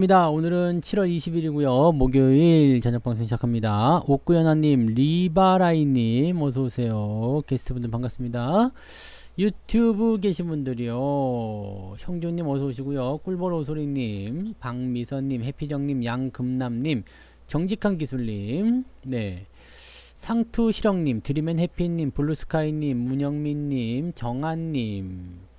입니다. 오늘은 7월 20일이고요. 목요일 저녁 방송 시작합니다. 옥구연아님, 리바라이님 어서오세요. 게스트분들 반갑습니다. 유튜브 계신 분들이요. 형조님 어서오시고요. 꿀보로소리님, 박미선님, 해피정님, 양금남님, 정직한 기술님, 네, 상투실형님, 드리맨 해피님, 블루스카이님, 문영민님, 정한님,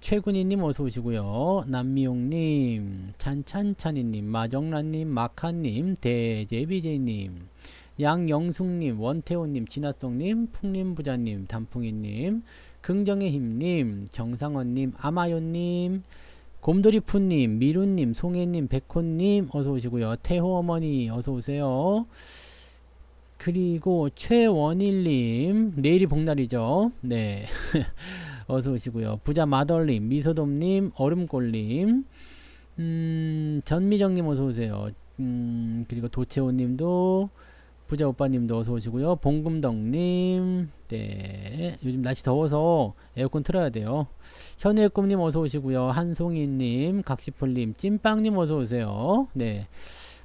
최군희님 어서오시고요. 남미용님, 찬찬찬이님, 마정란님, 마카님, 대제비제님, 양영숙님, 원태호님, 진화성님, 풍림부자님, 단풍이님, 긍정의 힘님, 정상원님, 아마요님, 곰돌이푸님, 미루님, 송혜님, 백호님 어서오시고요. 태호어머니 어서오세요. 그리고 최원일님, 내일이 복날이죠. 네. 어서 오시고요. 부자 마덜님, 미소돔님, 얼음골님, 전미정님 어서 오세요. 그리고 도채호님도, 부자 오빠님도 어서 오시고요. 봉금덕님, 네, 요즘 날씨 더워서 에어컨 틀어야 돼요. 현우의 꿈님 어서 오시고요. 한송이님, 각시풀님, 찐빵님 어서 오세요. 네.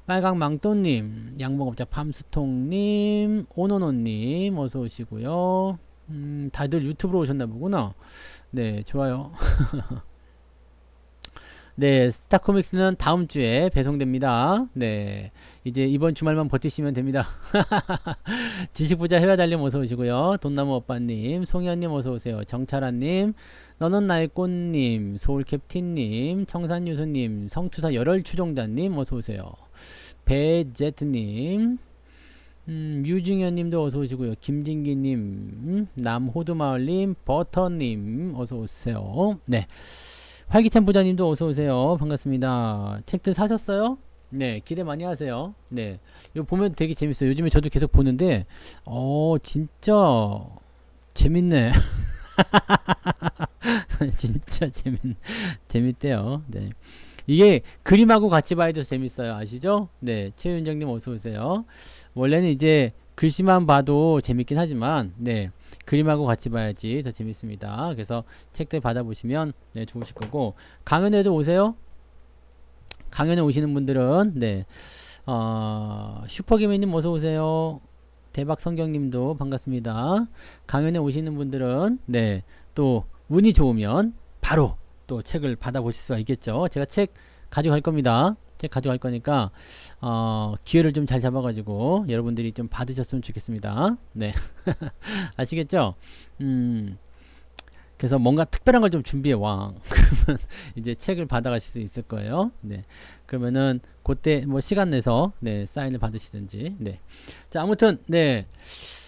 빨강망토님, 양봉업자 팜스통님, 오노노님 어서 오시고요. 다들 유튜브로 오셨나 보구나. 네, 좋아요. 네, 스타코믹스는 다음 주에 배송됩니다. 네, 이제 이번 주말만 버티시면 됩니다. 주식부자 해외달님 어서 오시고요. 돈나무 오빠님, 송현님 어서 오세요. 정찰아님, 너는 나의 꽃님, 소울캡틴님, 청산유수님, 성투사 열혈추종자님 어서 오세요. 배제트님, 유중현님도 어서 오시고요. 김진기님, 남호두마을님, 버터님 어서 오세요. 네, 활기찬 부자님도 어서 오세요. 반갑습니다. 책들 사셨어요? 네, 기대 많이 하세요. 네, 이거 보면 되게 재밌어요. 요즘에 저도 계속 보는데, 진짜 재밌네. 진짜 재밌대요. 네. 이게 그림하고 같이 봐야 돼서 재밌어요. 아시죠? 네, 최윤정님 어서 오세요. 원래는 이제 글씨만 봐도 재밌긴 하지만, 네, 그림하고 같이 봐야지 더 재밌습니다. 그래서 책들 받아보시면 네, 좋으실 거고, 강연에도 오세요. 강연에 오시는 분들은 네, 슈퍼기미님 어서 오세요. 대박성경님도 반갑습니다. 강연에 오시는 분들은 네, 또 운이 좋으면 바로 또 책을 받아보실 수가 있겠죠. 제가 책 가져갈 겁니다. 책 가져갈 거니까 기회를 좀 잘 잡아가지고 여러분들이 좀 받으셨으면 좋겠습니다. 네. 아시겠죠? 그래서 뭔가 특별한 걸 좀 준비해 와. 그러면 이제 책을 받아가실 수 있을 거예요. 네. 그러면은 그때 뭐 시간 내서 네, 사인을 받으시든지. 네. 자, 아무튼 네.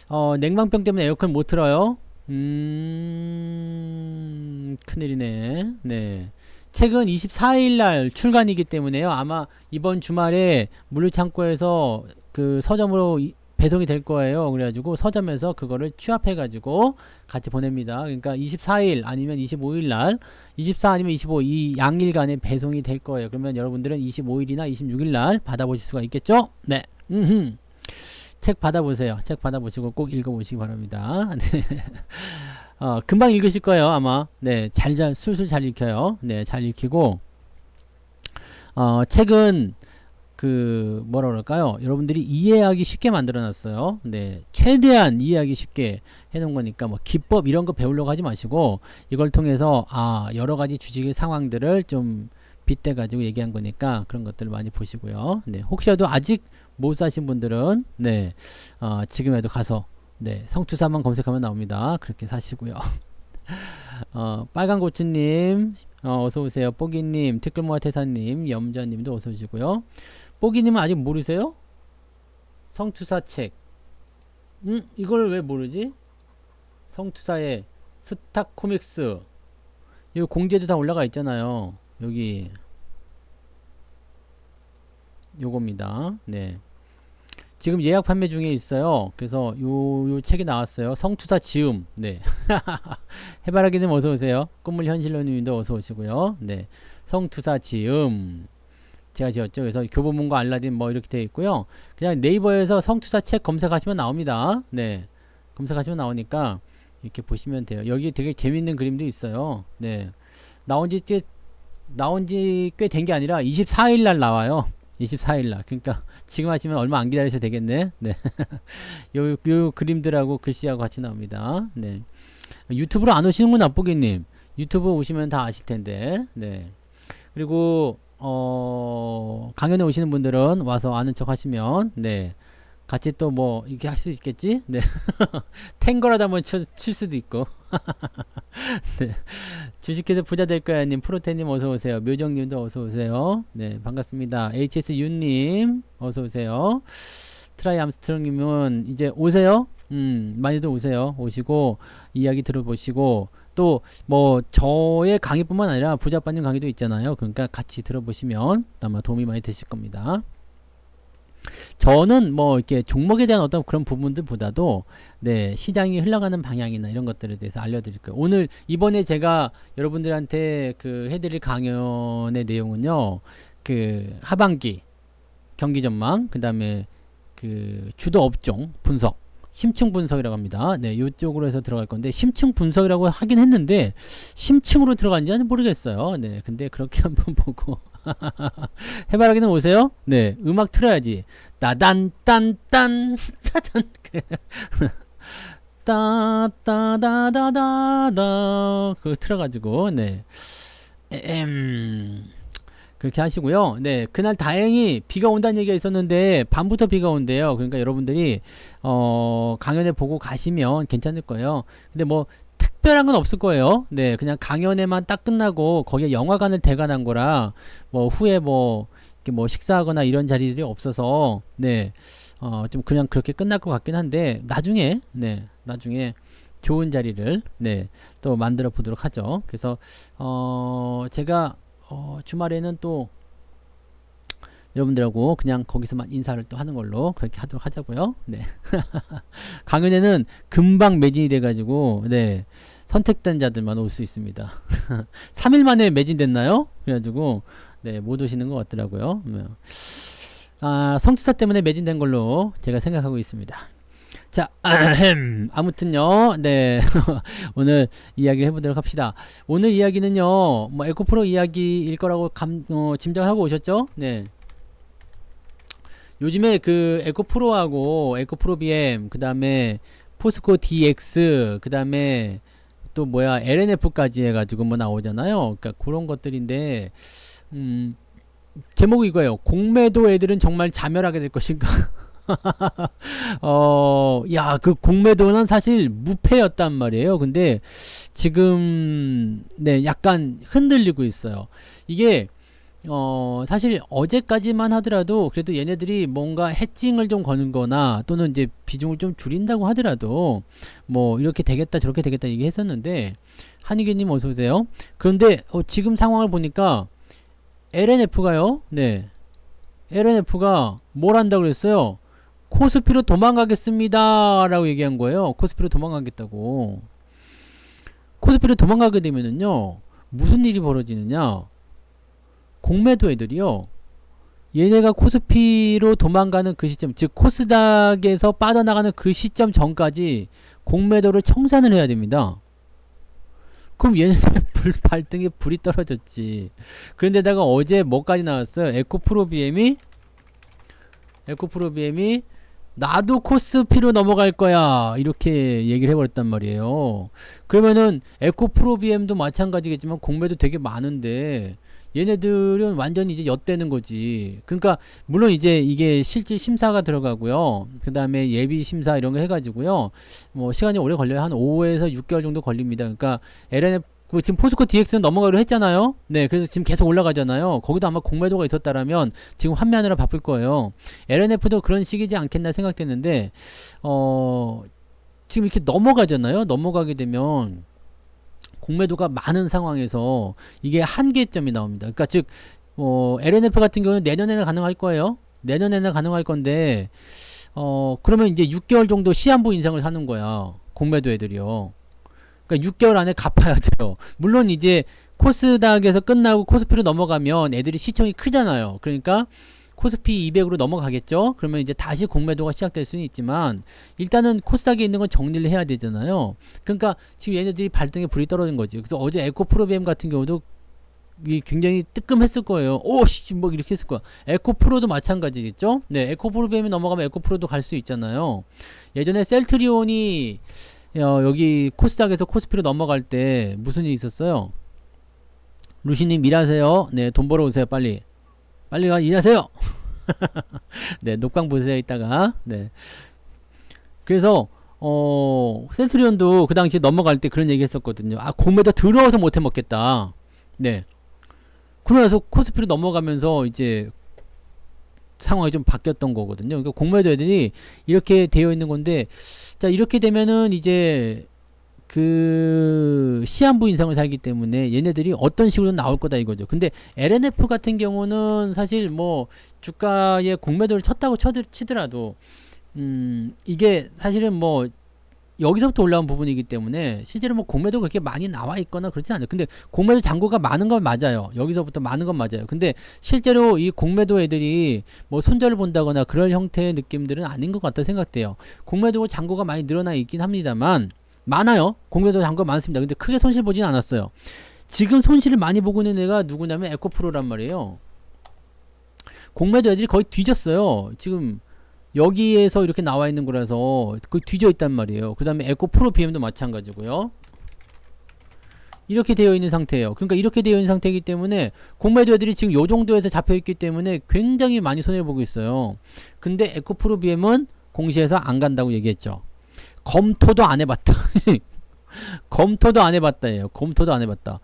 냉방병 때문에 에어컨 못 틀어요. 큰일이네. 네. 책은 24일날 출간이기 때문에요. 아마 이번 주말에 물류창고에서 그 서점으로 배송이 될 거예요. 그래가지고 서점에서 그거를 취합해가지고 같이 보냅니다. 그러니까 24일 아니면 25일날, 24 아니면 25 이 양일간에 배송이 될 거예요. 그러면 여러분들은 25일이나 26일날 받아보실 수가 있겠죠? 네. 책 받아보세요. 책 받아보시고 꼭 읽어보시기 바랍니다. 네. 금방 읽으실 거예요, 아마. 네, 술술 잘 읽혀요. 네, 잘 읽히고, 책은, 뭐라 그럴까요? 여러분들이 이해하기 쉽게 만들어 놨어요. 네, 최대한 이해하기 쉽게 해놓은 거니까, 뭐, 기법 이런 거 배우려고 하지 마시고, 이걸 통해서, 여러 가지 주식의 상황들을 좀 빗대가지고 얘기한 거니까, 그런 것들을 많이 보시고요. 네, 혹시라도 아직 못 사신 분들은, 네, 지금에도 가서, 네, 성투사만 검색하면 나옵니다. 그렇게 사시고요. 빨간고추님, 어서오세요. 뽀기님, 티끌모아태사님, 염자님도 어서오시고요. 뽀기님은 아직 모르세요? 성투사 책. 이걸 왜 모르지? 성투사의 스타코믹스. 여기 공지에도 다 올라가 있잖아요. 여기. 요겁니다. 네. 지금 예약 판매 중에 있어요. 그래서 요 책이 나왔어요. 성투사 지음. 네. 해바라기님 어서오세요. 꿈물 현실로님도 어서오시고요. 네. 성투사 지음. 제가 지었죠. 그래서 교보문고 알라딘 뭐 이렇게 되어 있고요. 그냥 네이버에서 성투사 책 검색하시면 나옵니다. 네. 검색하시면 나오니까 이렇게 보시면 돼요. 여기 되게 재밌는 그림도 있어요. 네. 나온 지 꽤 나온 지 꽤 된 게 아니라 24일 날 나와요. 24일 날. 그러니까 지금 하시면 얼마 안 기다리셔도 되겠네. 네. 요 그림들하고 글씨하고 같이 나옵니다. 네. 유튜브로 안 오시는구나, 뽀기님. 유튜브 오시면 다 아실 텐데. 네. 그리고 강연에 오시는 분들은 와서 아는 척 하시면 네. 같이 또 뭐 이렇게 할 수 있겠지? 네. 탱거라도 한번 칠 수도 있고. 네. 주식회사 부자 될 거야 님, 프로테님 어서 오세요. 묘정 님도 어서 오세요. 네, 반갑습니다. HS 윤님 어서 오세요. 트라이 암스트롱 님은 이제 오세요. 많이들 오세요. 오시고 이야기 들어보시고 또 뭐 저의 강의뿐만 아니라 부자빠님 강의도 있잖아요. 그러니까 같이 들어보시면 아마 도움이 많이 되실 겁니다. 저는 뭐 이렇게 종목에 대한 어떤 그런 부분들보다도 네, 시장이 흘러가는 방향이나 이런 것들에 대해서 알려드릴 거예요. 오늘 이번에 제가 여러분들한테 그 해드릴 강연의 내용은요, 그 하반기 경기 전망, 그 다음에 그 주도 업종 분석, 심층 분석이라고 합니다. 네, 이쪽으로 해서 들어갈 건데 심층 분석이라고 하긴 했는데 심층으로 들어간지는 모르겠어요. 네, 근데 그렇게 한번 보고 해바라기는 오세요? 네, 음악 틀어야지. 따단 딴딴 따단 따따다다다다 그거 틀어가지고 네. 그렇게 하시고요. 네, 그날 다행히 비가 온다는 얘기가 있었는데 밤부터 비가 온대요. 그러니까 여러분들이 강연에 보고 가시면 괜찮을 거예요. 근데 뭐 특별한 건 없을 거예요. 네, 그냥 강연에만 딱 끝나고 거기에 영화관을 대관한 거라 뭐 후에 뭐 이렇게 뭐 식사하거나 이런 자리들이 없어서 네, 좀 그냥 그렇게 끝날 것 같긴 한데 나중에 네, 나중에 좋은 자리를 네, 또 만들어 보도록 하죠. 그래서 제가 주말에는 또 여러분들하고 그냥 거기서만 인사를 또 하는 걸로 그렇게 하도록 하자고요. 네. 강연에는 금방 매진이 돼가지고 네, 선택된 자들만 올 수 있습니다. 3일 만에 매진됐나요? 그래가지고 네, 못 오시는 것 같더라고요. 성취사 때문에 매진된 걸로 제가 생각하고 있습니다. 자, 아무튼요, 네, 오늘 이야기를 해보도록 합시다. 오늘 이야기는요, 뭐 에코프로 이야기일 거라고 짐작하고 오셨죠? 네. 요즘에 그 에코프로하고 에코프로 BM, 그 다음에 포스코 DX, 그 다음에 또 뭐야 LNF까지 해가지고 뭐 나오잖아요. 그러니까 그런 것들인데, 제목이 이거예요. 공매도 애들은 정말 자멸하게 될 것인가? 야, 그 공매도는 사실 무패였단 말이에요. 근데 지금 네, 약간 흔들리고 있어요. 이게 사실 어제까지만 하더라도 그래도 얘네들이 뭔가 해칭을 좀 거는 거나 또는 이제 비중을 좀 줄인다고 하더라도 뭐 이렇게 되겠다 저렇게 되겠다 얘기했었는데 한희규님 어서오세요. 그런데 지금 상황을 보니까 LNF가요. 네, LNF가 뭘 한다고 그랬어요? 코스피로 도망가겠습니다 라고 얘기한 거예요. 코스피로 도망가겠다고. 코스피로 도망가게 되면은요 무슨 일이 벌어지느냐, 공매도 애들이요, 얘네가 코스피로 도망가는 그 시점, 즉 코스닥에서 빠져나가는 그 시점 전까지 공매도를 청산을 해야 됩니다. 그럼 얘네들 발등에 불이 떨어졌지. 그런데다가 어제 뭐까지 나왔어요? 에코프로 BM이 나도 코스피로 넘어갈 거야 이렇게 얘기를 해버렸단 말이에요. 그러면은 에코프로 BM도 마찬가지겠지만 공매도 되게 많은데 얘네들은 완전히 이제 엿대는 거지. 그러니까 물론 이제 이게 실질 심사가 들어가고요. 그 다음에 예비 심사 이런 거 해가지고요. 뭐 시간이 오래 걸려요. 한 5에서 6개월 정도 걸립니다. 그러니까 LNF 지금 포스코 DX는 넘어가기로 했잖아요. 네, 그래서 지금 계속 올라가잖아요. 거기도 아마 공매도가 있었다라면 지금 환매하느라 바쁠 거예요. LNF도 그런 식이지 않겠나 생각됐는데 지금 이렇게 넘어가잖아요. 넘어가게 되면 공매도가 많은 상황에서 이게 한계점이 나옵니다. 그러니까 즉 LNF 같은 경우는 내년에는 가능할 거예요. 내년에는 가능할 건데 그러면 이제 6개월 정도 시한부 인상을 하는 거야. 공매도 애들이요. 그러니까 6개월 안에 갚아야 돼요. 물론 이제 코스닥에서 끝나고 코스피로 넘어가면 애들이 시총이 크잖아요. 그러니까 코스피 200으로 넘어가겠죠. 그러면 이제 다시 공매도가 시작될 수는 있지만 일단은 코스닥에 있는 건 정리를 해야 되잖아요. 그러니까 지금 얘네들이 발등에 불이 떨어진 거지. 그래서 어제 에코프로 BM 같은 경우도 굉장히 뜨끔했을 거예요. 오씨 뭐 이렇게 했을 거야. 에코프로도 마찬가지겠죠. 네, 에코프로 뱀이 넘어가면 에코프로도 갈 수 있잖아요. 예전에 셀트리온이 여기 코스닥에서 코스피로 넘어갈 때 무슨 일이 있었어요? 루시님 일하세요. 네, 돈 벌어 오세요. 빨리 가 일하세요. 네, 녹광 보세요 이따가. 네, 그래서 셀트리온도 그 당시에 넘어갈 때 그런 얘기 했었거든요. 아, 공매도 들어와서 못해 먹겠다. 네, 그러나서 코스피로 넘어가면서 이제 상황이 좀 바뀌었던 거거든요. 그러니까 공매도 애들이 이렇게 되어 있는 건데, 자, 이렇게 되면은 이제 그 시한부 인상을 살기 때문에 얘네들이 어떤 식으로 나올 거다 이거죠. 근데 LNF 같은 경우는 사실 뭐 주가에 공매도를 쳤다고 치더라도 이게 사실은 뭐 여기서부터 올라온 부분이기 때문에 실제로 뭐 공매도 그렇게 많이 나와 있거나 그렇진 않아요. 근데 공매도 잔고가 많은 건 맞아요. 여기서부터 많은 건 맞아요. 근데 실제로 이 공매도 애들이 뭐 손절을 본다거나 그럴 형태의 느낌들은 아닌 것 같다 생각돼요. 공매도 잔고가 많이 늘어나 있긴 합니다만 많아요. 공매도 잔고가 많습니다. 근데 크게 손실 보진 않았어요. 지금 손실을 많이 보고 있는 애가 누구냐면 에코프로란 말이에요. 공매도 애들이 거의 뒤졌어요. 지금 여기에서 이렇게 나와 있는 거라서 거의 뒤져 있단 말이에요. 그 다음에 에코프로 BM도 마찬가지고요. 이렇게 되어 있는 상태예요. 그러니까 이렇게 되어 있는 상태이기 때문에 공매도 애들이 지금 요 정도에서 잡혀 있기 때문에 굉장히 많이 손해를 보고 있어요. 근데 에코프로 BM은 공시에서 안 간다고 얘기했죠. 검토도 안 해봤다. 검토도 안 해봤다예요. 검토도 안 해봤다.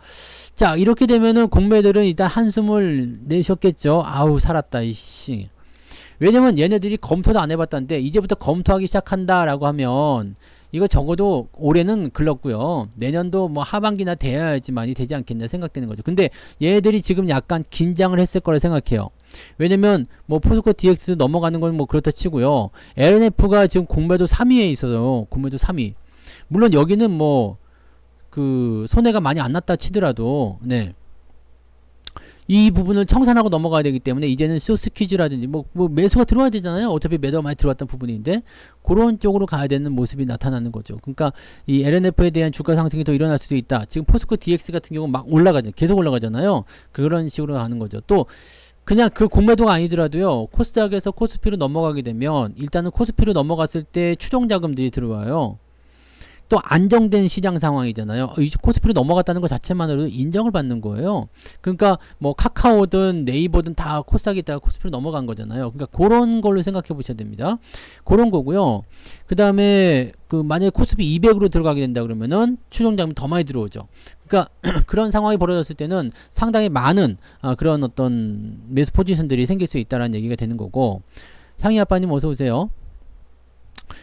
자, 이렇게 되면은 공매들은 일단 한숨을 내셨겠죠. 아우 살았다 이씨. 왜냐면 얘네들이 검토도 안 해봤다는데 이제부터 검토하기 시작한다라고 하면 이거 적어도 올해는 글렀고요. 내년도 뭐 하반기나 돼야지만이 되지 않겠냐 생각되는 거죠. 근데 얘네들이 지금 약간 긴장을 했을 거라 생각해요. 왜냐면 뭐 포스코 DX 넘어가는 건 뭐 그렇다 치고요. LNF가 지금 공매도 3위에 있어요. 공매도 3위. 물론 여기는 뭐 그 손해가 많이 안 났다 치더라도 네. 이 부분을 청산하고 넘어가야 되기 때문에 이제는 쇼스퀴즈라든지 뭐 매수가 들어와야 되잖아요. 어차피 매도가 많이 들어왔던 부분인데 그런 쪽으로 가야 되는 모습이 나타나는 거죠. 그러니까 이 LNF에 대한 주가 상승이 더 일어날 수도 있다. 지금 포스코 DX 같은 경우 막 올라가죠. 계속 올라가잖아요. 그런 식으로 가는 거죠. 또 그냥 그 공매도가 아니더라도요. 코스닥에서 코스피로 넘어가게 되면 일단은 코스피로 넘어갔을 때 추종 자금들이 들어와요. 또 안정된 시장 상황이잖아요. 이 코스피로 넘어갔다는 것 자체만으로도 인정을 받는 거예요. 그러니까 뭐 카카오든 네이버든 다 코스닥에 있다가 코스피로 넘어간 거잖아요. 그러니까 그런 걸로 생각해 보셔야 됩니다. 그런 거고요. 그 다음에 그 만약에 코스피 200으로 들어가게 된다 그러면은 추정자금이 더 많이 들어오죠. 그러니까 그런 상황이 벌어졌을 때는 상당히 많은 그런 어떤 매수 포지션들이 생길 수 있다라는 얘기가 되는 거고. 향이 아빠님 어서 오세요.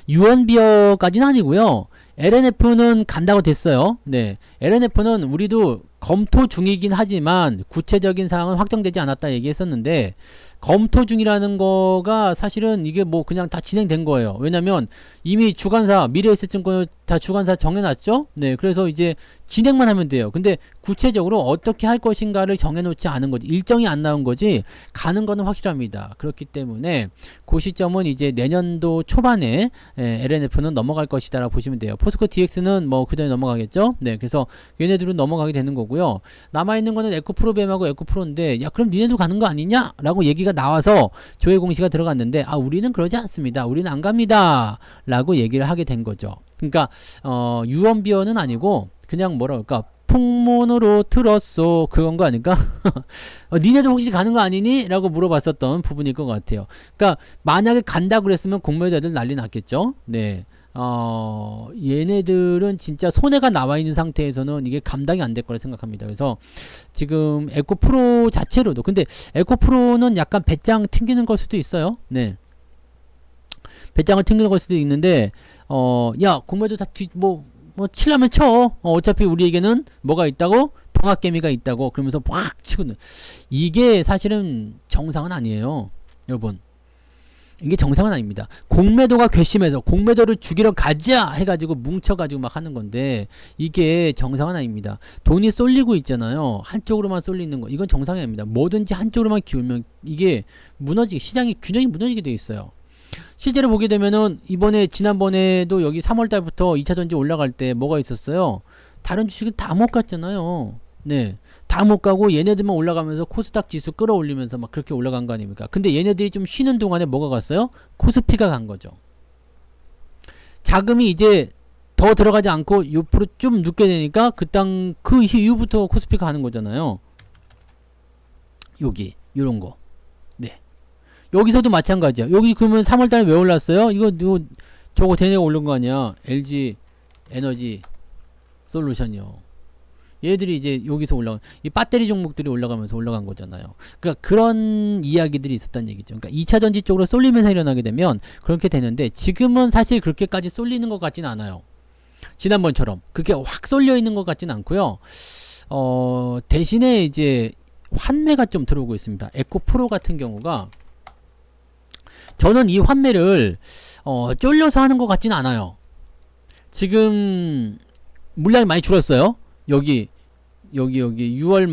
유언비어까지는 아니고요. LNF는 간다고 됐어요. 네, LNF는 우리도 검토 중이긴 하지만 구체적인 사항은 확정되지 않았다 얘기했었는데 검토 중이라는 거가 사실은 이게 뭐 그냥 다 진행된 거예요. 왜냐면 이미 주관사 미래에셋증권을 다 주관사 정해놨죠. 네, 그래서 이제 진행만 하면 돼요. 근데 구체적으로 어떻게 할 것인가를 정해놓지 않은 거지. 일정이 안 나온 거지 가는 거는 확실합니다. 그렇기 때문에 그 시점은 이제 내년도 초반에 LNF는 넘어갈 것이다 라고 보시면 돼요. 포스코 DX는 뭐 그 전에 넘어가겠죠. 네, 그래서 얘네들은 넘어가게 되는 거고요. 남아있는 거는 에코프로뱀하고 에코프로인데 야 그럼 니네도 가는 거 아니냐 라고 얘기가 나와서 조회 공시가 들어갔는데 아 우리는 그러지 않습니다. 우리는 안 갑니다 라고 얘기를 하게 된 거죠. 그러니까 유언비어는 아니고 그냥 뭐라 그럴까 풍문으로 들었어 그건 거 아닐까? 니네도 혹시 가는 거 아니니? 라고 물어봤었던 부분일 것 같아요. 그러니까 만약에 간다 그랬으면 공매도 애들 난리 났겠죠. 네. 얘네들은 진짜 손해가 나와 있는 상태에서는 이게 감당이 안 될 거라 생각합니다. 그래서 지금 에코프로 자체로도 근데 에코프로는 약간 배짱 튕기는 걸 수도 있어요. 네. 배짱을 튕기는 걸 수도 있는데 야 공매도 다 뭐 치려면 쳐. 어차피 우리에게는 뭐가 있다고? 동학개미가 있다고. 그러면서 확 치고는 이게 사실은 정상은 아니에요. 여러분. 이게 정상은 아닙니다. 공매도가 괘씸해서 공매도를 죽이러 가자 해가지고 뭉쳐가지고 막 하는 건데 이게 정상은 아닙니다. 돈이 쏠리고 있잖아요. 한쪽으로만 쏠리는 거 이건 정상이 아닙니다. 뭐든지 한쪽으로만 기울면 이게 시장의 균형이 무너지게 돼 있어요. 실제로 보게 되면은 지난번에도 여기 3월달부터 2차전지 올라갈 때 뭐가 있었어요? 다른 주식은 다 못 갔잖아요. 네. 다 못 가고 얘네들만 올라가면서 코스닥 지수 끌어올리면서 막 그렇게 올라간 거 아닙니까? 근데 얘네들이 좀 쉬는 동안에 뭐가 갔어요? 코스피가 간 거죠. 자금이 이제 더 들어가지 않고 옆으로 좀 눕게 되니까 그 이후부터 코스피가 가는 거잖아요. 여기 요런 거. 네. 여기서도 마찬가지야. 여기 그러면 3월달에 왜 올랐어요? 이거 저거 대내가 오른 거 아니야? LG 에너지 솔루션이요. 얘들이 이제 여기서 올라간 이 배터리 종목들이 올라가면서 올라간 거잖아요. 그러니까 그런 이야기들이 있었다는 얘기죠. 그러니까 2차 전지 쪽으로 쏠리면서 일어나게 되면 그렇게 되는데 지금은 사실 그렇게까지 쏠리는 것 같진 않아요. 지난번처럼 그렇게 확 쏠려 있는 것 같진 않고요. 대신에 이제 환매가 좀 들어오고 있습니다. 에코프로 같은 경우가 저는 이 환매를 쫄려서 하는 것 같진 않아요. 지금 물량이 많이 줄었어요. 여기 6월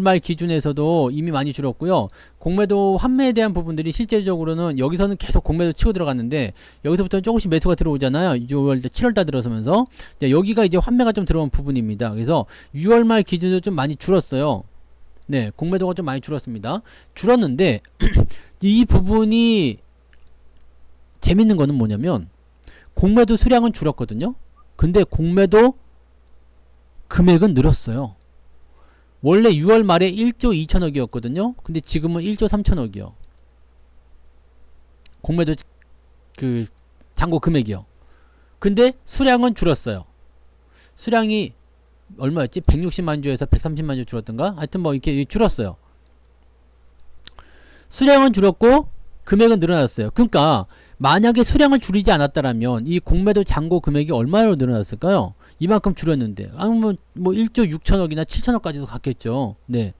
말 기준에서도 이미 많이 줄었고요. 공매도 환매에 대한 부분들이 실제적으로는 여기서는 계속 공매도 치고 들어갔는데 여기서부터 조금씩 매수가 들어오잖아요. 6월달 7월달 들어서면서 여기가 이제 환매가 좀 들어온 부분입니다. 그래서 6월 말 기준으로 좀 많이 줄었어요. 네, 공매도가 좀 많이 줄었습니다. 줄었는데 이 부분이 재밌는 거는 뭐냐면 공매도 수량은 줄었거든요. 근데 공매도 금액은 늘었어요. 원래 6월 말에 1조 2천억이었거든요. 근데 지금은 1조 3천억이요. 공매도 그 잔고 금액이요. 근데 수량은 줄었어요. 수량이 얼마였지? 160만 주에서 130만 주 줄었던가? 하여튼 뭐 이렇게 줄었어요. 수량은 줄었고 금액은 늘어났어요. 그러니까 만약에 수량을 줄이지 않았다라면 이 공매도 잔고 금액이 얼마로 늘어났을까요? 이만큼 줄였는데 아니면 뭐 1조 6천억이나 7천억까지도 갔겠죠. 네.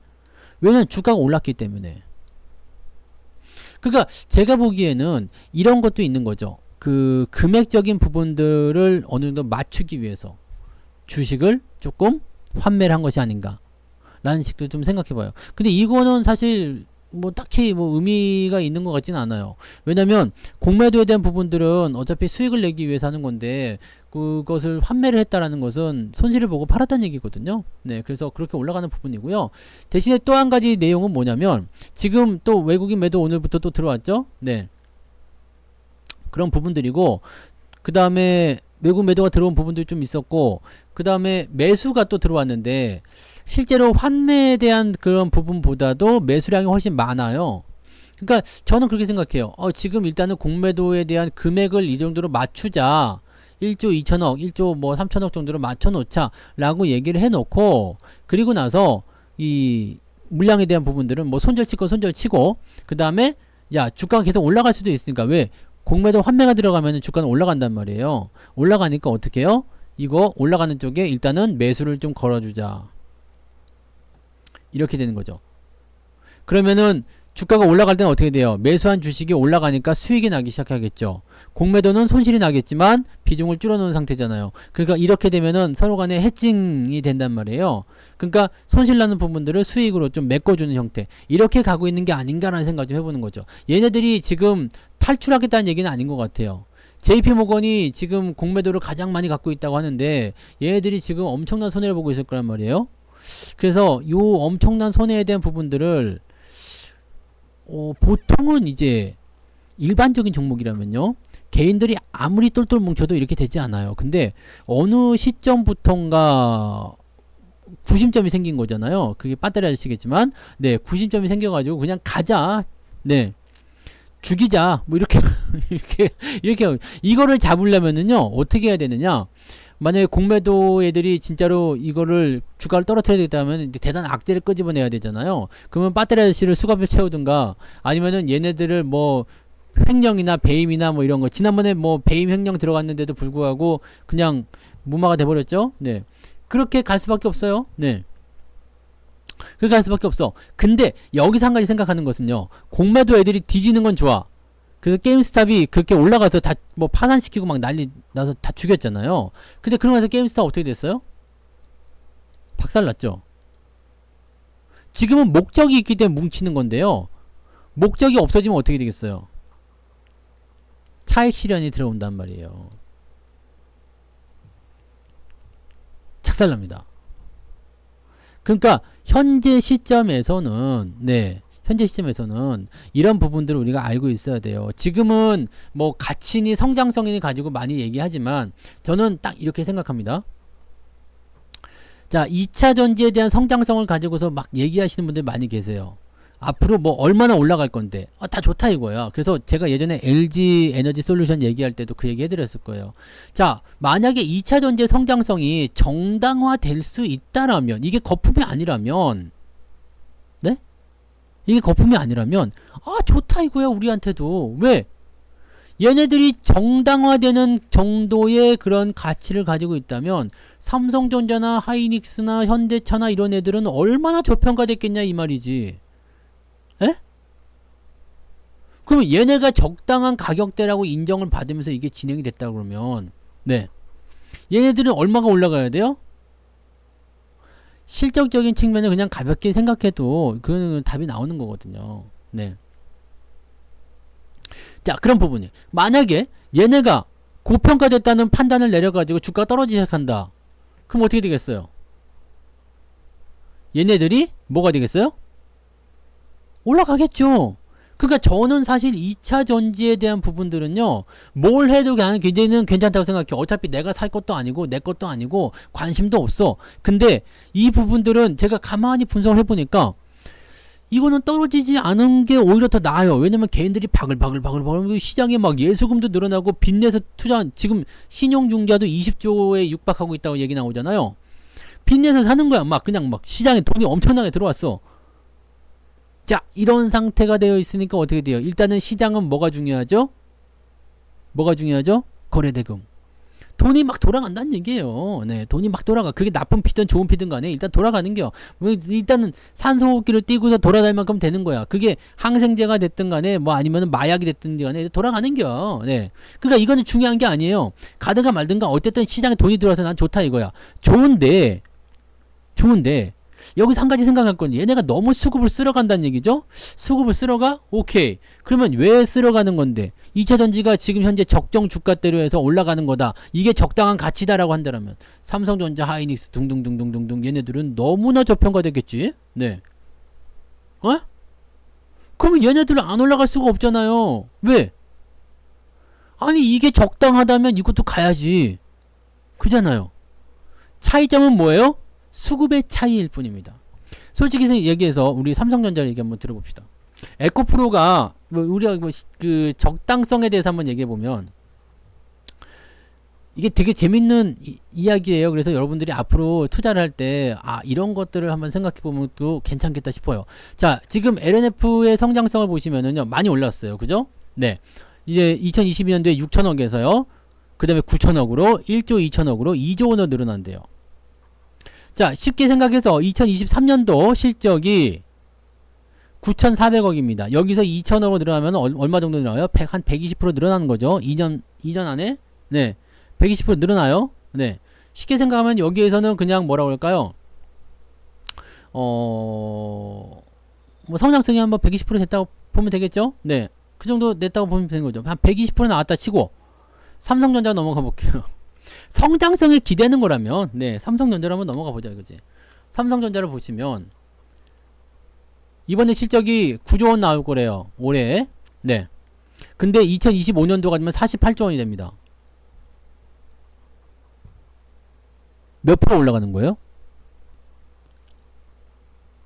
왜냐면 주가가 올랐기 때문에. 그러니까 제가 보기에는 이런 것도 있는 거죠. 그 금액적인 부분들을 어느 정도 맞추기 위해서 주식을 조금 환매를 한 것이 아닌가 라는 식도 좀 생각해봐요. 근데 이거는 사실 뭐 딱히 뭐 의미가 있는 것 같지는 않아요. 왜냐면 공매도에 대한 부분들은 어차피 수익을 내기 위해서 하는 건데 그것을 환매를 했다라는 것은 손실을 보고 팔았다는 얘기거든요. 네, 그래서 그렇게 올라가는 부분이고요. 대신에 또 한 가지 내용은 뭐냐면 지금 또 외국인 매도 오늘부터 또 들어왔죠. 네, 그런 부분들이고 그 다음에 외국 매도가 들어온 부분들이 좀 있었고 그 다음에 매수가 또 들어왔는데 실제로 환매에 대한 그런 부분보다도 매수량이 훨씬 많아요. 그러니까 저는 그렇게 생각해요. 지금 일단은 공매도에 대한 금액을 이 정도로 맞추자. 1조 2천억, 1조 뭐 3천억 정도로 맞춰놓자 라고 얘기를 해놓고 그리고 나서 이 물량에 대한 부분들은 뭐 손절치고 손절치고 그 다음에 야 주가가 계속 올라갈 수도 있으니까 왜 공매도 환매가 들어가면 주가는 올라간단 말이에요. 올라가니까 어떻게 해요? 이거 올라가는 쪽에 일단은 매수를 좀 걸어주자. 이렇게 되는 거죠. 그러면은 주가가 올라갈 때는 어떻게 돼요? 매수한 주식이 올라가니까 수익이 나기 시작하겠죠. 공매도는 손실이 나겠지만 비중을 줄여놓은 상태잖아요. 그러니까 이렇게 되면은 서로 간에 해칭이 된단 말이에요. 그러니까 손실 나는 부분들을 수익으로 좀 메꿔주는 형태. 이렇게 가고 있는 게 아닌가라는 생각 좀 해보는 거죠. 얘네들이 지금 탈출하겠다는 얘기는 아닌 것 같아요. JP모건이 지금 공매도를 가장 많이 갖고 있다고 하는데 얘네들이 지금 엄청난 손해를 보고 있을 거란 말이에요. 그래서 요 엄청난 손해에 대한 부분들을 보통은 이제 일반적인 종목이라면요 개인들이 아무리 똘똘 뭉쳐도 이렇게 되지 않아요. 근데 어느 시점부턴가 구심점이 생긴 거잖아요. 그게 배터리 아저씨겠지만 네 구심점이 생겨가지고 그냥 가자 네 죽이자 뭐 이렇게 이렇게 이거를 잡으려면은요 어떻게 해야 되느냐. 만약에 공매도 애들이 진짜로 이거를 주가를 떨어뜨려야 되겠다면 대단한 악재를 끄집어내야 되잖아요. 그러면 배터리 아저씨를 수갑에 채우든가 아니면은 얘네들을 뭐 횡령이나 배임이나 뭐 이런 거 지난번에 뭐 배임 횡령 들어갔는데도 불구하고 그냥 무마가 돼버렸죠. 네 그렇게 갈 수밖에 없어요. 네 그렇게 갈 수밖에 없어. 근데 여기서 한 가지 생각하는 것은요 공매도 애들이 뒤지는 건 좋아. 그래서 게임스탑이 그렇게 올라가서 다 뭐 파산시키고 막 난리 나서 다 죽였잖아요. 근데 그러고 나서 게임스탑 어떻게 됐어요? 박살났죠. 지금은 목적이 있기 때문에 뭉치는 건데요. 목적이 없어지면 어떻게 되겠어요? 차익 실현이 들어온단 말이에요. 착살납니다. 그러니까 현재 시점에서는 현재 시점에서는 이런 부분들을 우리가 알고 있어야 돼요. 지금은 뭐 가치니 성장성이 가지고 많이 얘기하지만 저는 딱 이렇게 생각합니다. 자, 2차 전지에 대한 성장성을 가지고서 막 얘기하시는 분들 많이 계세요. 앞으로 뭐 얼마나 올라갈 건데 다 좋다 이거야. 그래서 제가 예전에 LG 에너지 솔루션 얘기할 때도 그 얘기 해드렸을 거예요. 자, 만약에 2차 전지의 성장성이 정당화될 수 있다라면, 이게 거품이 아니라면, 네? 이게 거품이 아니라면 좋다 이거야. 우리한테도. 왜? 얘네들이 정당화되는 정도의 그런 가치를 가지고 있다면 삼성전자나 하이닉스나 현대차나 이런 애들은 얼마나 저평가됐겠냐 이 말이지. 에? 그러면 얘네가 적당한 가격대라고 인정을 받으면서 이게 진행이 됐다 그러면 얘네들은 얼마가 올라가야 돼요? 실적적인 측면을 그냥 가볍게 생각해도 그거는 답이 나오는 거거든요. 자, 그런 부분이 만약에 얘네가 고평가됐다는 판단을 내려가지고 주가가 떨어지기 시작한다. 그럼 어떻게 되겠어요? 얘네들이 뭐가 되겠어요? 올라가겠죠. 그러니까 저는 사실 2차 전지에 대한 부분들은요, 뭘 해도 그냥 걔는 괜찮다고 생각해. 어차피 내가 살 것도 아니고 내 것도 아니고 관심도 없어. 근데 이 부분들은 제가 가만히 분석을 해보니까 이거는 떨어지지 않은 게 오히려 더 나아요. 왜냐면 개인들이 바글바글 시장에 막 예수금도 늘어나고 빚내서 투자, 지금 신용융자도 20조에 육박하고 있다고 얘기 나오잖아요. 빚내서 사는 거야. 막 그냥 막 시장에 돈이 엄청나게 들어왔어. 자, 이런 상태가 되어 있으니까 어떻게 돼요? 일단은 시장은 뭐가 중요하죠? 뭐가 중요하죠? 거래대금. 돈이 막 돌아간다는 얘기예요. 돈이 막 돌아가. 그게 나쁜 피든 좋은 피든 간에 일단 돌아가는 게요. 일단은 산소호흡기를 띄고서 돌아다닐 만큼 되는 거야. 그게 항생제가 됐든 간에 뭐 아니면 마약이 됐든 간에 돌아가는 겨. 그러니까 이거는 중요한 게 아니에요. 가든가 말든가 어쨌든 시장에 돈이 들어와서 난 좋다 이거야. 좋은데 여기서 한 가지 생각할 건 얘네가 너무 수급을 쓸어간다는 얘기죠. 수급을 쓸어가? 오케이. 그러면 왜 쓸어가는 건데 2차 전지가 지금 현재 적정 주가대로 해서 올라가는 거다. 이게 적당한 가치다라고 한다면 삼성전자, 하이닉스 등등등등등등 얘네들은 너무나 저평가되겠지. 그러면 얘네들은 안 올라갈 수가 없잖아요. 왜? 아니 이게 적당하다면 이것도 가야지. 그잖아요. 차이점은 뭐예요? 수급의 차이일 뿐입니다. 솔직히 얘기해서 우리 삼성전자 얘기 한번 들어봅시다. 에코프로가 우리가 그 적당성에 대해서 한번 얘기해 보면 이게 되게 재밌는 이야기예요. 그래서 여러분들이 앞으로 투자를 할 때 이런 것들을 한번 생각해 보면 또 괜찮겠다 싶어요. 자, 지금 LNF의 성장성을 보시면은요 많이 올랐어요. 그죠? 이제 2022년도에 6천억에서요. 그 다음에 9천억으로 1조 2천억으로 2조 원으로 늘어난대요. 자, 쉽게 생각해서 2023년도 실적이 9,400억입니다. 여기서 2천억으로 늘어나면 얼마 정도 늘어나요? 한 120% 늘어나는 거죠. 2년 안에 120% 늘어나요. 쉽게 생각하면 여기에서는 그냥 뭐라고 할까요? 뭐 성장성이 한번 120% 됐다고 보면 되겠죠? 그 정도 냈다고 보면 되는 거죠. 한 120% 나왔다 치고 삼성전자 넘어가 볼게요. 성장성에 기대는 거라면 삼성전자로 한번 넘어가 보자 이거지. 삼성전자를 보시면 이번에 실적이 9조 원 나올 거래요. 올해. 근데 2025년도가 되면 48조 원이 됩니다. 몇 프로 올라가는 거예요?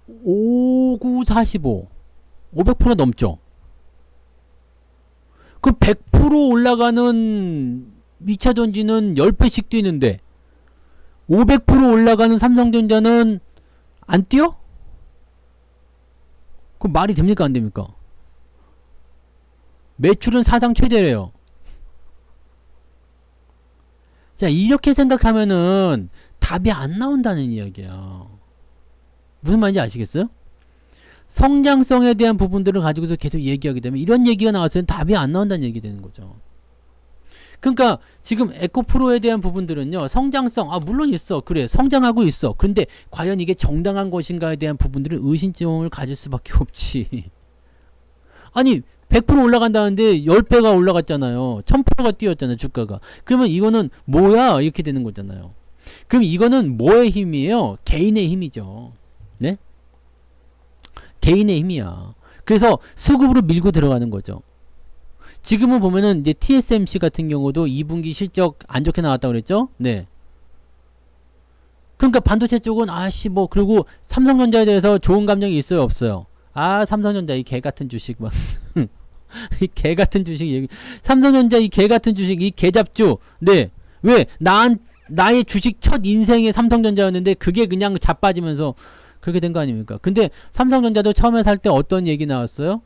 5945 500% 넘죠. 그 100% 올라가는 2차 전지는 10배씩 뛰는데 500% 올라가는 삼성전자는 안 뛰어? 그럼 말이 됩니까 안 됩니까? 매출은 사상 최대래요. 자, 이렇게 생각하면은 답이 안 나온다는 이야기야. 무슨 말인지 아시겠어요? 성장성에 대한 부분들을 가지고서 계속 얘기하게 되면 이런 얘기가 나왔으면 답이 안 나온다는 얘기 되는 거죠. 그러니까 지금 에코프로에 대한 부분들은요, 성장성 물론 있어. 그래, 성장하고 있어. 근데 과연 이게 정당한 것인가에 대한 부분들은 의심점을 가질 수밖에 없지. 아니 100% 올라간다는데 10배가 올라갔잖아요. 1000%가 뛰었잖아요, 주가가. 그러면 이거는 뭐야? 이렇게 되는 거잖아요. 그럼 이거는 뭐의 힘이에요? 개인의 힘이죠. 네? 개인의 힘이야. 그래서 수급으로 밀고 들어가는 거죠. 지금은 보면은 이제 TSMC 같은 경우도 2분기 실적 안 좋게 나왔다고 그랬죠? 네. 그러니까 반도체 쪽은 뭐 그리고 삼성전자에 대해서 좋은 감정이 있어요, 없어요? 삼성전자 이 개 같은 주식 막 이 개 같은 주식 얘기. 삼성전자 이 개 같은 주식 이 개잡주. 네. 왜 나의 주식 첫 인생의 삼성전자였는데 그게 그냥 자빠지면서 그렇게 된 거 아닙니까? 근데 삼성전자도 처음에 살 때 어떤 얘기 나왔어요?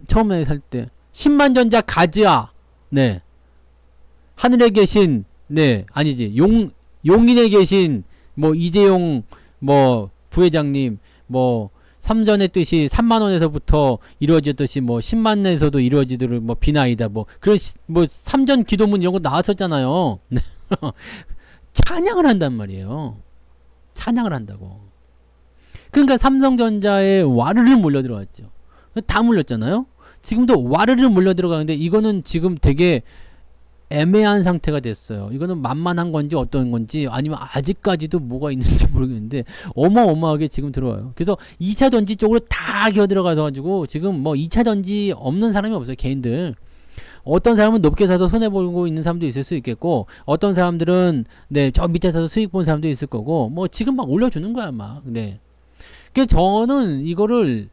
처음에 살 때 10만 전자 가즈아. 네. 하늘에 계신 네, 아니지. 용인에 계신 뭐 이재용 뭐 부회장님 뭐 삼전의 뜻이 3만 원에서부터 이루어졌듯이 뭐 10만 원에서도 이루어지도록 뭐 비나이다 뭐 그런 뭐 삼전 기도문 이런 거 나왔었잖아요. 찬양을 한단 말이에요. 찬양을 한다고. 그러니까 삼성전자에 와르르 몰려 들어갔죠. 다 몰렸잖아요. 지금도 와르르 몰려 들어가는데 이거는 지금 되게 애매한 상태가 됐어요. 이거는 만만한 건지 어떤 건지 아니면 아직까지도 뭐가 있는지 모르겠는데 어마어마하게 지금 들어와요. 그래서 2차 전지 쪽으로 다 기어 들어가서 가지고 지금 뭐 2차 전지 없는 사람이 없어요. 개인들. 어떤 사람은 높게 사서 손해보고 있는 사람도 있을 수 있겠고 어떤 사람들은 네, 저 밑에 사서 수익 본 사람도 있을 거고 뭐 지금 막 올려주는 거야 막. 네. 그래서 저는 이거를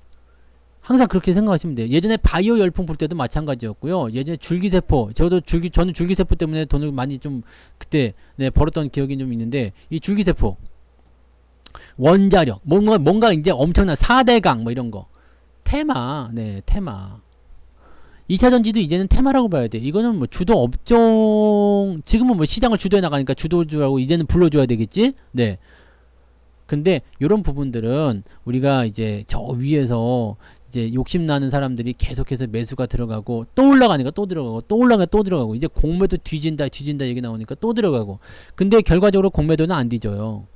항상 그렇게 생각하시면 돼요. 예전에 바이오 열풍 불 때도 마찬가지였고요. 예전에 줄기세포, 저는 줄기세포 때문에 돈을 많이 좀 그때 네, 벌었던 기억이 좀 있는데 이 줄기세포, 원자력, 뭔가 이제 엄청난 4대강 뭐 이런 거, 테마, 네, 테마. 2차 전지도 이제는 테마라고 봐야 돼. 이거는 뭐 주도 업종, 지금은 뭐 시장을 주도해 나가니까 주도주라고 이제는 불러줘야 되겠지? 네. 근데 요런 부분들은 우리가 이제 저 위에서 이제 욕심나는 사람들이 계속해서 매수가 들어가고 또 올라가니까 또 들어가고 또 올라가니까 또 들어가고 이제 공매도 뒤진다 얘기 나오니까 또 들어가고 근데 결과적으로 공매도는 안 뒤져요.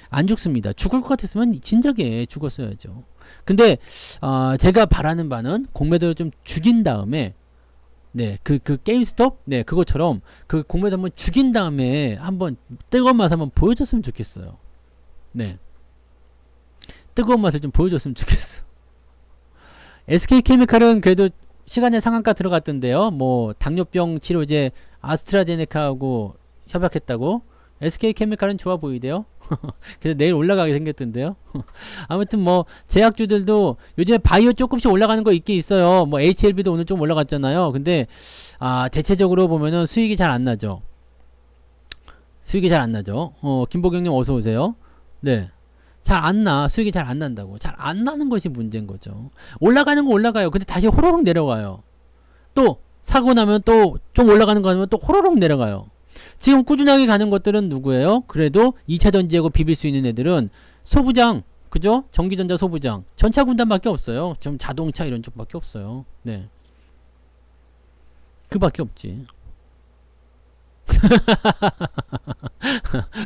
안 죽습니다. 죽을 것 같았으면 진작에 죽었어야죠. 근데 제가 바라는 바는 공매도를 좀 죽인 다음에 네, 그 게임스톱? 네, 그것처럼 그 공매도 한번 죽인 다음에 한번 뜨거운 맛 한번 보여줬으면 좋겠어요. 네. 뜨거운 맛을 좀 보여줬으면 좋겠어. SK케미칼은 그래도 시간의 상한가 들어갔던데요. 뭐 당뇨병 치료제 아스트라제네카하고 협약했다고. SK케미칼은 좋아 보이대요. 그래서 내일 올라가게 생겼던데요. 아무튼 뭐 제약주들도 요즘에 바이오 조금씩 올라가는 거 있긴 있어요. 뭐 HLB도 오늘 좀 올라갔잖아요. 근데 대체적으로 보면은 수익이 잘 안 나죠. 수익이 잘 안 나죠. 김보경님 어서 오세요. 네. 잘 안 나. 수익이 잘 안 난다고. 잘 안 나는 것이 문제인 거죠. 올라가는 거 올라가요. 근데 다시 호로록 내려가요. 또 사고 나면 또 좀 올라가는 거 하면 또 호로록 내려가요. 지금 꾸준하게 가는 것들은 누구예요? 그래도 2차 전지하고 비빌 수 있는 애들은 소부장, 그죠? 전기전자 소부장, 전차 군단밖에 없어요. 좀 자동차 이런 쪽밖에 없어요. 네. 그밖에 없지.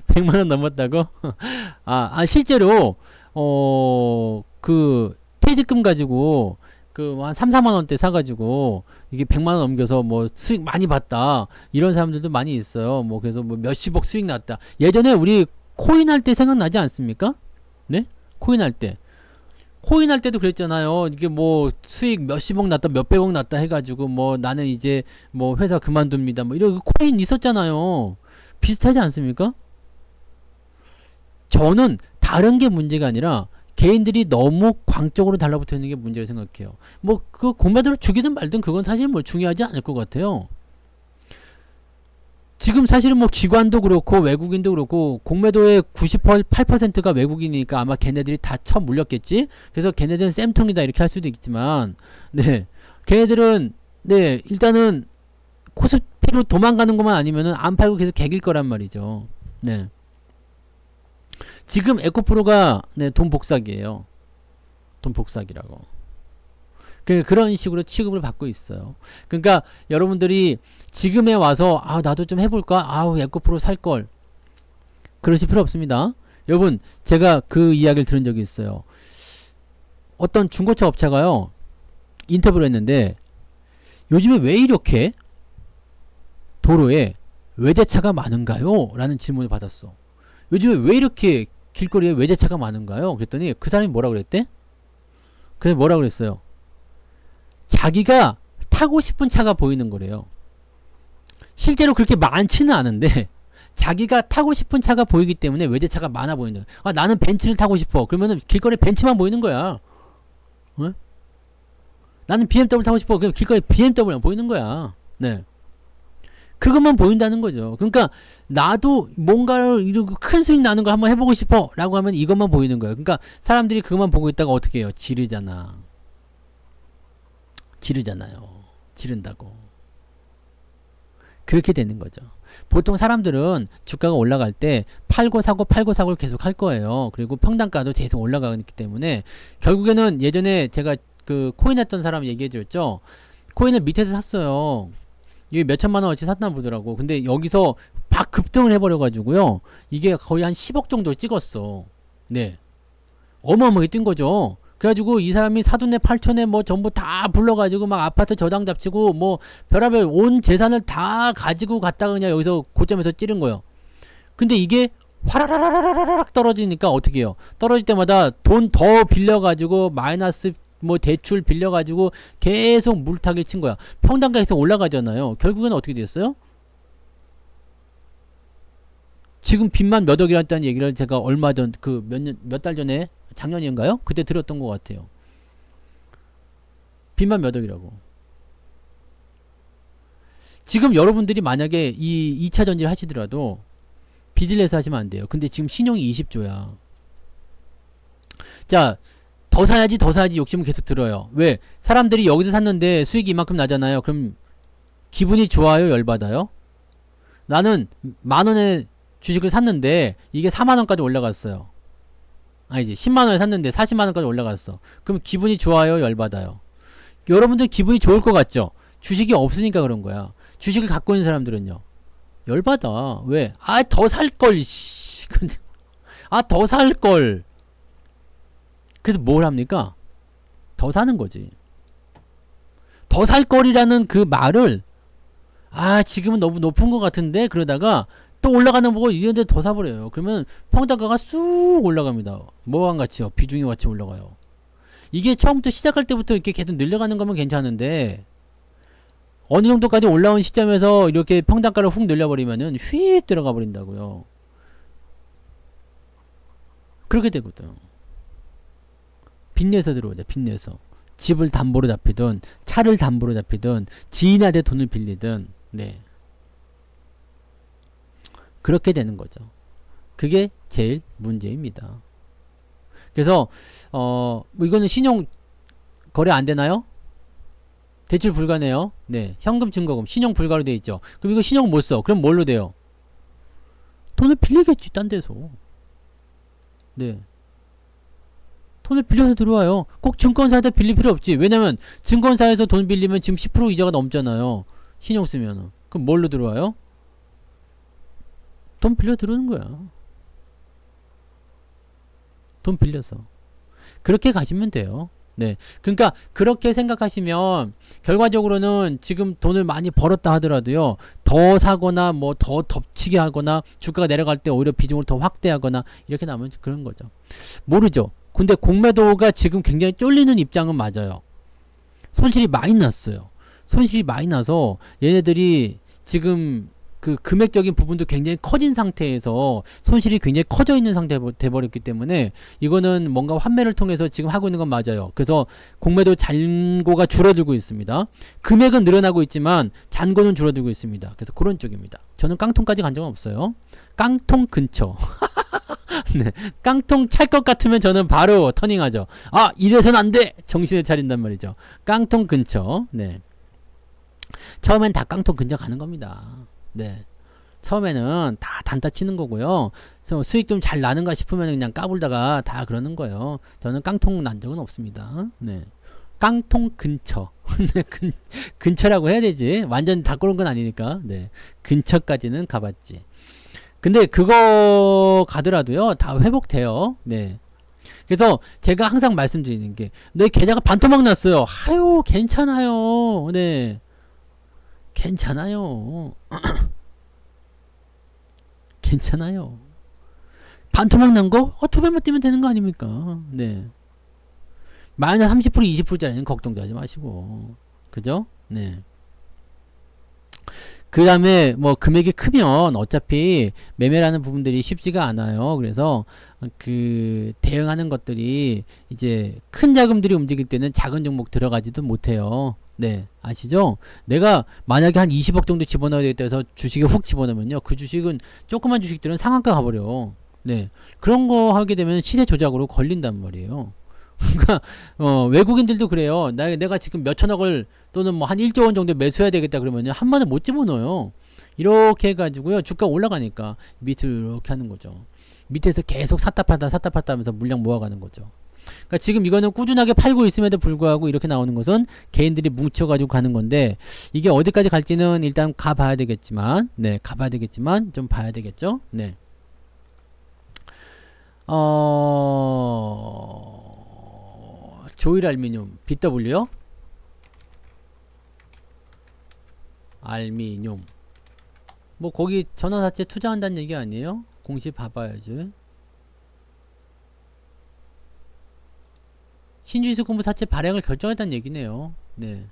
100만원 넘었다고? 실제로 그 퇴직금 가지고 그 한 3, 4만원대 사가지고 이게 100만원 넘겨서 뭐 수익 많이 봤다 이런 사람들도 많이 있어요. 뭐 그래서 뭐 몇십억 수익 났다. 예전에 우리 코인 할 때 생각나지 않습니까? 네? 코인 할 때도 그랬잖아요. 이게 뭐 수익 몇십억 났다 몇백억 났다 해가지고 뭐 나는 이제 뭐 회사 그만둡니다 뭐 이런 코인 있었잖아요. 비슷하지 않습니까? 저는 다른 게 문제가 아니라 개인들이 너무 광적으로 달라붙어 있는 게 문제라고 생각해요. 뭐 그 공매도를 죽이든 말든 그건 사실 뭐 중요하지 않을 것 같아요. 지금 사실은 뭐 기관도 그렇고 외국인도 그렇고 공매도의 98%가 외국인이니까 아마 걔네들이 다 처음 물렸겠지. 그래서 걔네들은 쌤통이다 이렇게 할 수도 있지만 네, 걔네들은 네 일단은 코스피로 도망가는 것만 아니면은 안 팔고 계속 개길 거란 말이죠. 네. 지금 에코프로가 네, 돈 복사기예요. 돈 복사기라고. 그런 식으로 취급을 받고 있어요. 그러니까 여러분들이 지금에 와서 나도 좀 해볼까? 에코프로 살걸. 그러실 필요 없습니다. 여러분 제가 그 이야기를 들은 적이 있어요. 어떤 중고차 업체가요. 인터뷰를 했는데 요즘에 왜 이렇게 도로에 외제차가 많은가요? 라는 질문을 받았어. 요즘에 왜 이렇게 길거리에 외제차가 많은가요? 그랬더니 그 사람이 뭐라 그랬대? 그래서 뭐라 그랬어요? 자기가 타고 싶은 차가 보이는 거래요. 실제로 그렇게 많지는 않은데 자기가 타고 싶은 차가 보이기 때문에 외제차가 많아 보이는 거야. 아, 나는 벤츠를 타고 싶어. 그러면은 길거리에 벤츠만 보이는 거야. 어? 나는 BMW 타고 싶어. 그럼 길거리에 BMW만 보이는 거야. 네. 그것만 보인다는 거죠. 그러니까 나도 뭔가를 이렇게 큰 수익 나는 걸 한번 해보고 싶어 라고 하면 이것만 보이는 거예요. 그러니까 사람들이 그것만 보고 있다가 어떻게 해요? 지르잖아요. 지른다고. 그렇게 되는 거죠. 보통 사람들은 주가가 올라갈 때 팔고 사고를 계속 할 거예요. 그리고 평단가도 계속 올라가기 때문에 결국에는 예전에 제가 그 코인 했던 사람 얘기해 드렸죠. 코인을 밑에서 샀어요. 이게 몇천만 원어치 샀나 보더라고. 근데 여기서 막 급등을 해버려가지고요. 이게 거의 한 10억 정도 찍었어. 네. 어마어마하게 뛴 거죠. 그래가지고 이 사람이 사돈네 팔촌에 뭐 전부 다 불러가지고 막 아파트 저당 잡치고 뭐 별의별 온 재산을 다 가지고 갔다가 그냥 여기서 고점에서 찌른 거예요. 근데 이게 화라라라라락 떨어지니까 어떻게 해요? 떨어질 때마다 돈 더 빌려가지고 마이너스 뭐 대출 빌려가지고 계속 물타기 친 거야. 평단가 계속 올라가잖아요. 결국엔 어떻게 됐어요? 지금 빚만 몇 억이라는 얘기를 제가 얼마 전 그 몇 달 전에 작년인가요? 그때 들었던 것 같아요. 빚만 몇 억이라고. 지금 여러분들이 만약에 이 2차 전지를 하시더라도 빚을 내서 하시면 안 돼요. 근데 지금 신용이 20조야. 자, 더 사야지 욕심은 계속 들어요. 왜? 사람들이 여기서 샀는데 수익이 이만큼 나잖아요. 그럼 기분이 좋아요? 열받아요? 나는 만원에 주식을 샀는데 이게 4만원까지 올라갔어요. 아니지, 10만원에 샀는데 40만원까지 올라갔어. 그럼 기분이 좋아요? 열받아요? 여러분들 기분이 좋을 것 같죠? 주식이 없으니까 그런 거야. 주식을 갖고 있는 사람들은요, 열받아. 왜? 아, 더 살걸, 씨. 아, 더 살걸. 그래서 뭘 합니까? 더 사는 거지. 더 살 거리라는 그 말을, 아, 지금은 너무 높은 것 같은데? 그러다가 또 올라가는 거 보고 이런데 더 사버려요. 그러면 평단가가 쑥 올라갑니다. 뭐랑 같이요? 비중이 같이 올라가요. 이게 처음부터 시작할 때부터 이렇게 계속 늘려가는 거면 괜찮은데, 어느 정도까지 올라온 시점에서 이렇게 평단가를 훅 늘려버리면은 휙 들어가 버린다고요. 그렇게 되거든. 빚내서 들어오자. 빚내서 집을 담보로 잡히든 차를 담보로 잡히든 지인한테 돈을 빌리든, 네, 그렇게 되는 거죠. 그게 제일 문제입니다. 그래서 뭐 이거는 신용 거래 안 되나요? 대출 불가네요. 네, 현금 증거금 신용 불가로 돼 있죠. 그럼 이거 신용 못 써. 그럼 뭘로 돼요? 돈을 빌리겠지, 딴 데서. 네. 돈을 빌려서 들어와요. 꼭 증권사한테 빌릴 필요 없지. 왜냐면 증권사에서 돈 빌리면 지금 10% 이자가 넘잖아요. 신용 쓰면은. 그럼 뭘로 들어와요? 돈 빌려 들어오는 거야. 돈 빌려서. 그렇게 가시면 돼요. 네. 그러니까 그렇게 생각하시면 결과적으로는 지금 돈을 많이 벌었다 하더라도요, 더 사거나 뭐 더 덮치게 하거나 주가가 내려갈 때 오히려 비중을 더 확대하거나 이렇게 나면 그런 거죠. 모르죠. 근데 공매도가 지금 굉장히 쫄리는 입장은 맞아요. 손실이 많이 났어요. 손실이 많이 나서 얘네들이 지금 그 금액적인 부분도 굉장히 커진 상태에서 손실이 굉장히 커져 있는 상태가 돼버렸기 때문에 이거는 뭔가 환매를 통해서 지금 하고 있는 건 맞아요. 그래서 공매도 잔고가 줄어들고 있습니다. 금액은 늘어나고 있지만 잔고는 줄어들고 있습니다. 그래서 그런 쪽입니다. 저는 깡통까지 간 적은 없어요. 깡통 근처. 네, 깡통 찰 것 같으면 저는 바로 터닝하죠. 아, 이래선 안 돼! 정신을 차린단 말이죠. 깡통 근처. 네. 처음엔 다 깡통 근처 가는 겁니다. 네. 처음에는 다 단타 치는 거고요. 그래서 수익 좀 잘 나는가 싶으면 그냥 까불다가 다 그러는 거예요. 저는 깡통 난 적은 없습니다. 네. 깡통 근처. 네, 근처라고 해야 되지. 완전 다 그런 건 아니니까. 네. 근처까지는 가봤지. 근데 그거 가더라도요, 다 회복돼요. 네. 그래서 제가 항상 말씀드리는 게, 내 계좌가 반토막 났어요. 아유, 괜찮아요. 네. 괜찮아요. 괜찮아요. 반토막 난 거? 두 배만 뛰면 되는 거 아닙니까? 네. 마이너스 30% 20%짜리는 걱정도 하지 마시고. 그죠? 네. 그 다음에 뭐 금액이 크면 어차피 매매라는 부분들이 쉽지가 않아요. 그래서 그 대응하는 것들이 이제 큰 자금들이 움직일 때는 작은 종목 들어가지도 못해요. 네, 아시죠? 내가 만약에 한 20억 정도 집어넣어야 되겠다 해서 주식에 훅 집어넣으면요, 그 주식은 조그만 주식들은 상한가 가버려. 네, 그런 거 하게 되면 시세 조작으로 걸린단 말이에요. 그러니까 외국인들도 그래요. 내가 지금 몇 천억을 또는 뭐 한 1조 원 정도 매수해야 되겠다 그러면요, 한 번에 못 집어넣어요. 이렇게 해가지고요, 주가 올라가니까 밑으로 이렇게 하는 거죠. 밑에서 계속 샀다 팔다 하면서 물량 모아가는 거죠. 그러니까 지금 이거는 꾸준하게 팔고 있음에도 불구하고 이렇게 나오는 것은 개인들이 뭉쳐가지고 가는 건데, 이게 어디까지 갈지는 일단 가봐야 되겠지만, 네, 가봐야 되겠지만 좀 봐야 되겠죠. 네. 조일 알미늄 BW요? 알미늄 뭐 거기 전환사채 투자한다는 얘기 아니에요? 공시 봐봐야지. 신주이수 공부 사채 발행을 결정했다는 얘기네요. 네.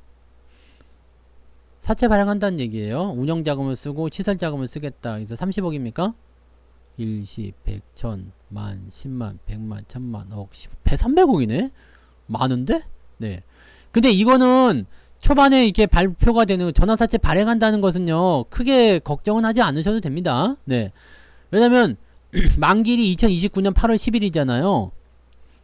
사채 발행한다는 얘기예요. 운영자금을 쓰고 시설자금을 쓰겠다. 그래서 30억입니까? 10, 100, 1000, 만, 10만, 100만, 1000만, 억, 10, 300억이네? 많은데? 네. 근데 이거는 초반에 이렇게 발표가 되는 전환사채 발행한다는 것은요, 크게 걱정은 하지 않으셔도 됩니다. 네. 왜냐면 만기일이 2029년 8월 10일이잖아요.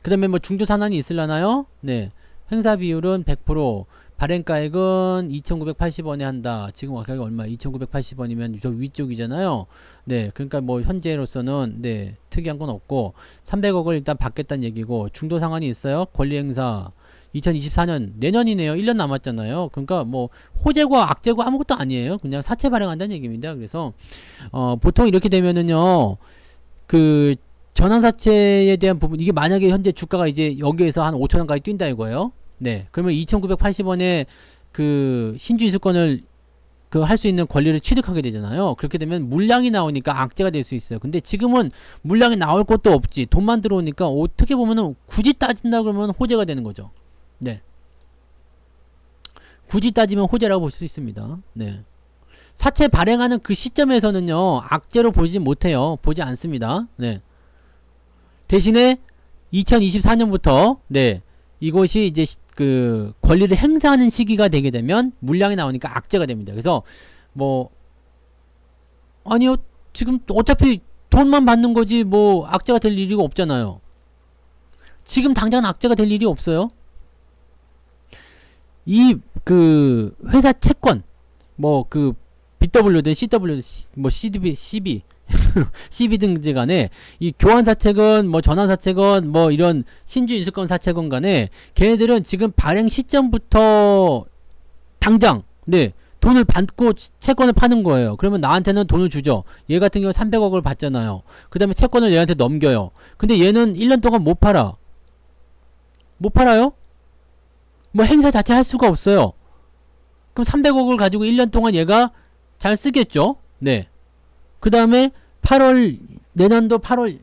그 다음에 뭐 중도산환이 있을라나요? 네. 행사 비율은 100%, 발행가액은 2,980원에 한다. 지금 가격이 얼마? 2,980원이면 저 위쪽이잖아요. 네. 그러니까 뭐 현재로서는 네, 특이한 건 없고 300억을 일단 받겠다는 얘기고, 중도 상환이 있어요. 권리 행사 2024년 내년이네요. 1년 남았잖아요. 그러니까 뭐 호재고 악재고 아무것도 아니에요. 그냥 사채 발행한다는 얘기입니다. 그래서 보통 이렇게 되면은요, 그 전환사채에 대한 부분, 이게 만약에 현재 주가가 이제 여기에서 한 5천원까지 뛴다 이거예요. 네. 그러면 2,980원에 그 신주이수권을 그 할 수 있는 권리를 취득하게 되잖아요. 그렇게 되면 물량이 나오니까 악재가 될 수 있어요. 근데 지금은 물량이 나올 것도 없지. 돈만 들어오니까 어떻게 보면은 굳이 따진다 그러면 호재가 되는 거죠. 네. 굳이 따지면 호재라고 볼 수 있습니다. 네. 사채 발행하는 그 시점에서는요, 악재로 보지 못해요. 보지 않습니다. 네. 대신에 2024년부터 네, 이것이 이제 그 권리를 행사하는 시기가 되게 되면 물량이 나오니까 악재가 됩니다. 그래서 뭐 아니요, 지금 어차피 돈만 받는 거지 뭐 악재가 될 일이 없잖아요. 지금 당장 악재가 될 일이 없어요. 이 그 회사 채권 뭐 그 BW든 CW 뭐 CDB CB CB 등지 간에 이 교환사채건 뭐 전환사채건 뭐 이런 신주인수권 사채건 간에 걔네들은 지금 발행 시점부터 당장 네, 돈을 받고 채권을 파는 거예요. 그러면 나한테는 돈을 주죠. 얘 같은 경우 300억을 받잖아요. 그 다음에 채권을 얘한테 넘겨요. 근데 얘는 1년 동안 못 팔아. 못 팔아요? 뭐 행사 자체 할 수가 없어요. 그럼 300억을 가지고 1년 동안 얘가 잘 쓰겠죠? 네. 그 다음에 8월, 내년도 8월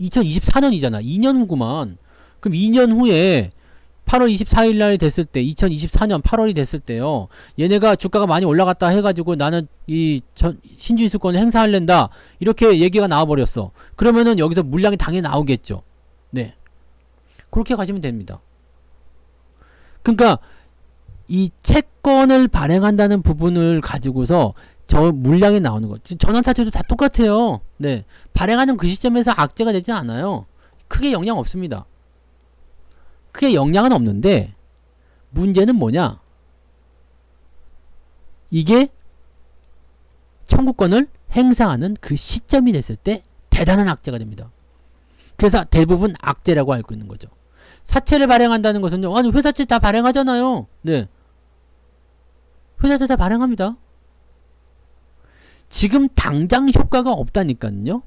2024년이잖아. 2년 후구만. 그럼 2년 후에 8월 24일 날 됐을 때, 2024년 8월이 됐을 때요, 얘네가 주가가 많이 올라갔다 해가지고 나는 이 신주인수권을 행사할랜다. 이렇게 얘기가 나와버렸어. 그러면은 여기서 물량이 당연히 나오겠죠. 네. 그렇게 가시면 됩니다. 그러니까 이 채권을 발행한다는 부분을 가지고서 저 물량이 나오는 거. 전환사채도 다 똑같아요. 네. 발행하는 그 시점에서 악재가 되지 않아요. 크게 영향 없습니다. 크게 영향은 없는데 문제는 뭐냐? 이게 청구권을 행사하는 그 시점이 됐을 때 대단한 악재가 됩니다. 그래서 대부분 악재라고 알고 있는 거죠. 사채를 발행한다는 것은요, 아니 회사채 다 발행하잖아요. 네. 회사채 다 발행합니다. 지금 당장 효과가 없다니까요.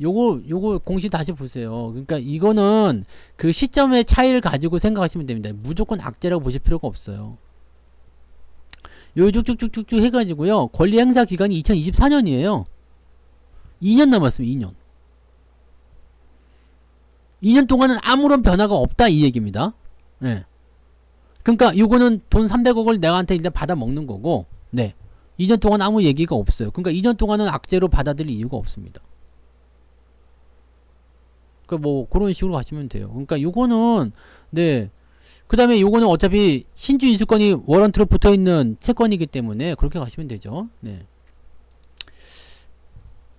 요거 공시 다시 보세요. 그러니까 이거는 그 시점의 차이를 가지고 생각하시면 됩니다. 무조건 악재라고 보실 필요가 없어요. 요 쭉쭉쭉쭉 해가지고요, 권리 행사 기간이 2024년이에요. 2년 남았습니다. 2년. 2년 동안은 아무런 변화가 없다 이 얘기입니다. 네. 그러니까 요거는 돈 300억을 내한테 일단 받아 먹는 거고, 네. 2년 동안 아무 얘기가 없어요. 그러니까 2년 동안은 악재로 받아들일 이유가 없습니다. 그러니까 뭐 그런 식으로 가시면 돼요. 그러니까 요거는 네. 그다음에 요거는 어차피 신주 인수권이 워런트로 붙어 있는 채권이기 때문에 그렇게 가시면 되죠. 네.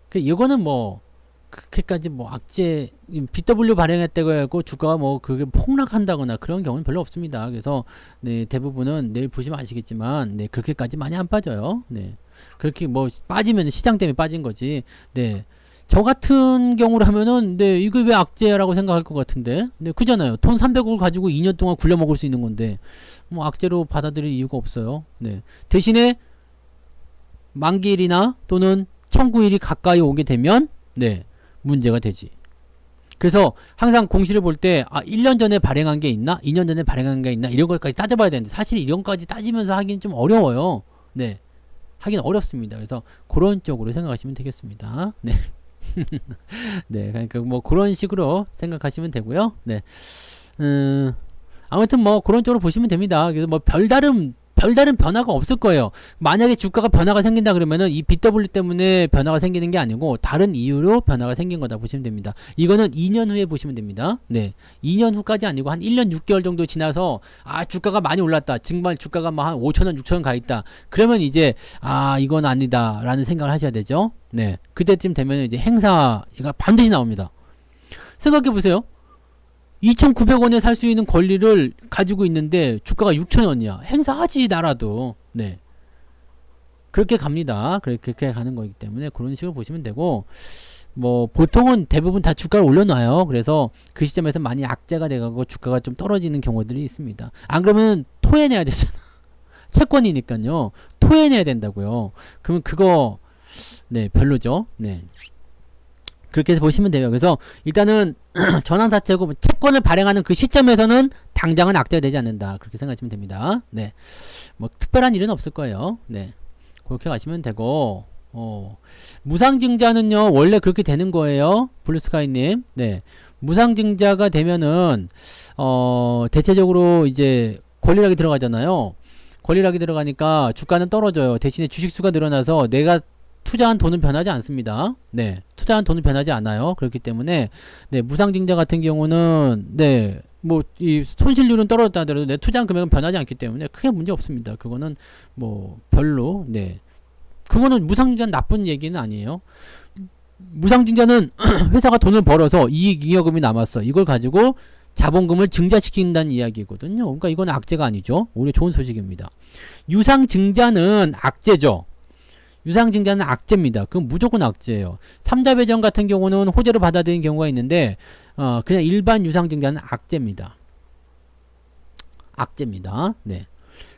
그 이거는 뭐 그렇게까지 뭐 악재 BW 발행했다고 해고 주가가 뭐 그게 폭락한다거나 그런 경우는 별로 없습니다. 그래서 네, 대부분은 내일 보시면 아시겠지만 네, 그렇게까지 많이 안 빠져요. 네. 그렇게 뭐 빠지면 시장 때문에 빠진 거지. 네. 저 같은 경우로 하면은 네, 이거 왜 악재라고 생각할 것 같은데. 네, 그잖아요. 돈 300억을 가지고 2년 동안 굴려 먹을 수 있는 건데 뭐 악재로 받아들일 이유가 없어요. 네. 대신에 만기일이나 또는 청구일이 가까이 오게 되면 네. 문제가 되지. 그래서 항상 공시를 볼 때 1년 전에 발행한 게 있나? 2년 전에 발행한 게 있나? 이런 것까지 따져봐야 되는데 사실 이런 것까지 따지면서 하긴 좀 어려워요. 네. 하긴 어렵습니다. 그래서 그런 쪽으로 생각하시면 되겠습니다. 네. 네. 그러니까 뭐 그런 식으로 생각하시면 되고요. 네. 아무튼 뭐 그런 쪽으로 보시면 됩니다. 그래서 뭐 별다른 변화가 없을 거예요. 만약에 주가가 변화가 생긴다 그러면은 이 BW 때문에 변화가 생기는 게 아니고 다른 이유로 변화가 생긴 거다 보시면 됩니다. 이거는 2년 후에 보시면 됩니다. 네. 2년 후까지 아니고 한 1년 6개월 정도 지나서 주가가 많이 올랐다. 정말 주가가 뭐 한 5천원 6천원 가 있다. 그러면 이제 이건 아니다 라는 생각을 하셔야 되죠. 네. 그때쯤 되면 이제 행사가 반드시 나옵니다. 생각해 보세요. 2,900원에 살 수 있는 권리를 가지고 있는데 주가가 6,000원이야. 행사하지 나라도. 네. 그렇게 갑니다. 그렇게 가는 거기 때문에 그런 식으로 보시면 되고 뭐 보통은 대부분 다 주가를 올려놔요. 그래서 그 시점에서 많이 악재가 돼가고 주가가 좀 떨어지는 경우들이 있습니다. 안 그러면 토해내야 되잖아. 채권이니까요. 토해내야 된다고요. 그러면 그거 네 별로죠. 네. 그렇게 해서 보시면 돼요. 그래서 일단은 전환사채고 채권을 발행하는 그 시점에서는 당장은 악재가 되지 않는다. 그렇게 생각하시면 됩니다. 네. 뭐 특별한 일은 없을 거예요. 네. 그렇게 가시면 되고 무상증자는요. 원래 그렇게 되는 거예요. 블루스카이님. 네. 무상증자가 되면은 대체적으로 이제 권리락이 들어가잖아요. 권리락이 들어가니까 주가는 떨어져요. 대신에 주식수가 늘어나서 내가 투자한 돈은 변하지 않습니다. 네. 투자한 돈은 변하지 않아요. 그렇기 때문에, 네, 무상증자 같은 경우는, 네, 뭐, 이 손실률은 떨어졌다 하더라도 내 투자한 금액은 변하지 않기 때문에 크게 문제 없습니다. 그거는 뭐, 별로, 네. 그거는 무상증자는 나쁜 얘기는 아니에요. 무상증자는 회사가 돈을 벌어서 이익잉여금이 남았어. 이걸 가지고 자본금을 증자시킨다는 이야기거든요. 그러니까 이건 악재가 아니죠. 오히려 좋은 소식입니다. 유상증자는 악재죠. 유상증자는 악재입니다. 그건 무조건 악재예요. 3자 배정 같은 경우는 호재로 받아들이는 경우가 있는데 그냥 일반 유상증자는 악재입니다. 악재입니다. 네.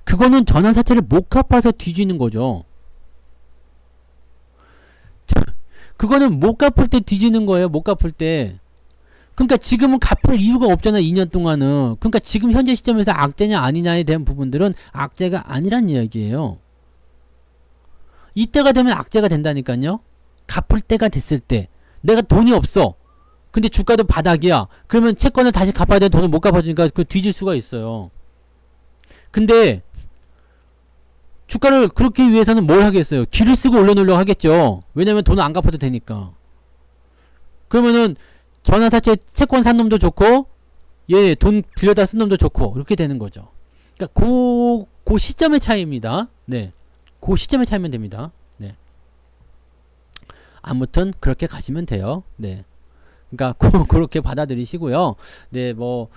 그거는 전환사채를 못 갚아서 뒤지는 거죠. 그거는 못 갚을 때 뒤지는 거예요. 못 갚을 때. 그러니까 지금은 갚을 이유가 없잖아. 2년 동안은. 그러니까 지금 현재 시점에서 악재냐 아니냐에 대한 부분들은 악재가 아니란 이야기예요. 이때가 되면 악재가 된다니까요. 갚을 때가 됐을 때 내가 돈이 없어. 근데 주가도 바닥이야. 그러면 채권을 다시 갚아야 되는 돈을 못 갚아주니까 그 뒤질 수가 있어요. 근데 주가를 그렇게 위해서는 뭘 하겠어요? 기를 쓰고 올려놓으려고 하겠죠. 왜냐면 돈을 안 갚아도 되니까. 그러면은 전환사채 채권 산 놈도 좋고 얘 돈 빌려다 쓴 놈도 좋고 이렇게 되는 거죠. 그러니까 그 시점의 차이입니다. 네. 그 시점에 차이면 됩니다. 네. 아무튼 그렇게 가시면 돼요. 네. 그러니까 그렇게 받아들이시고요. 네, 뭐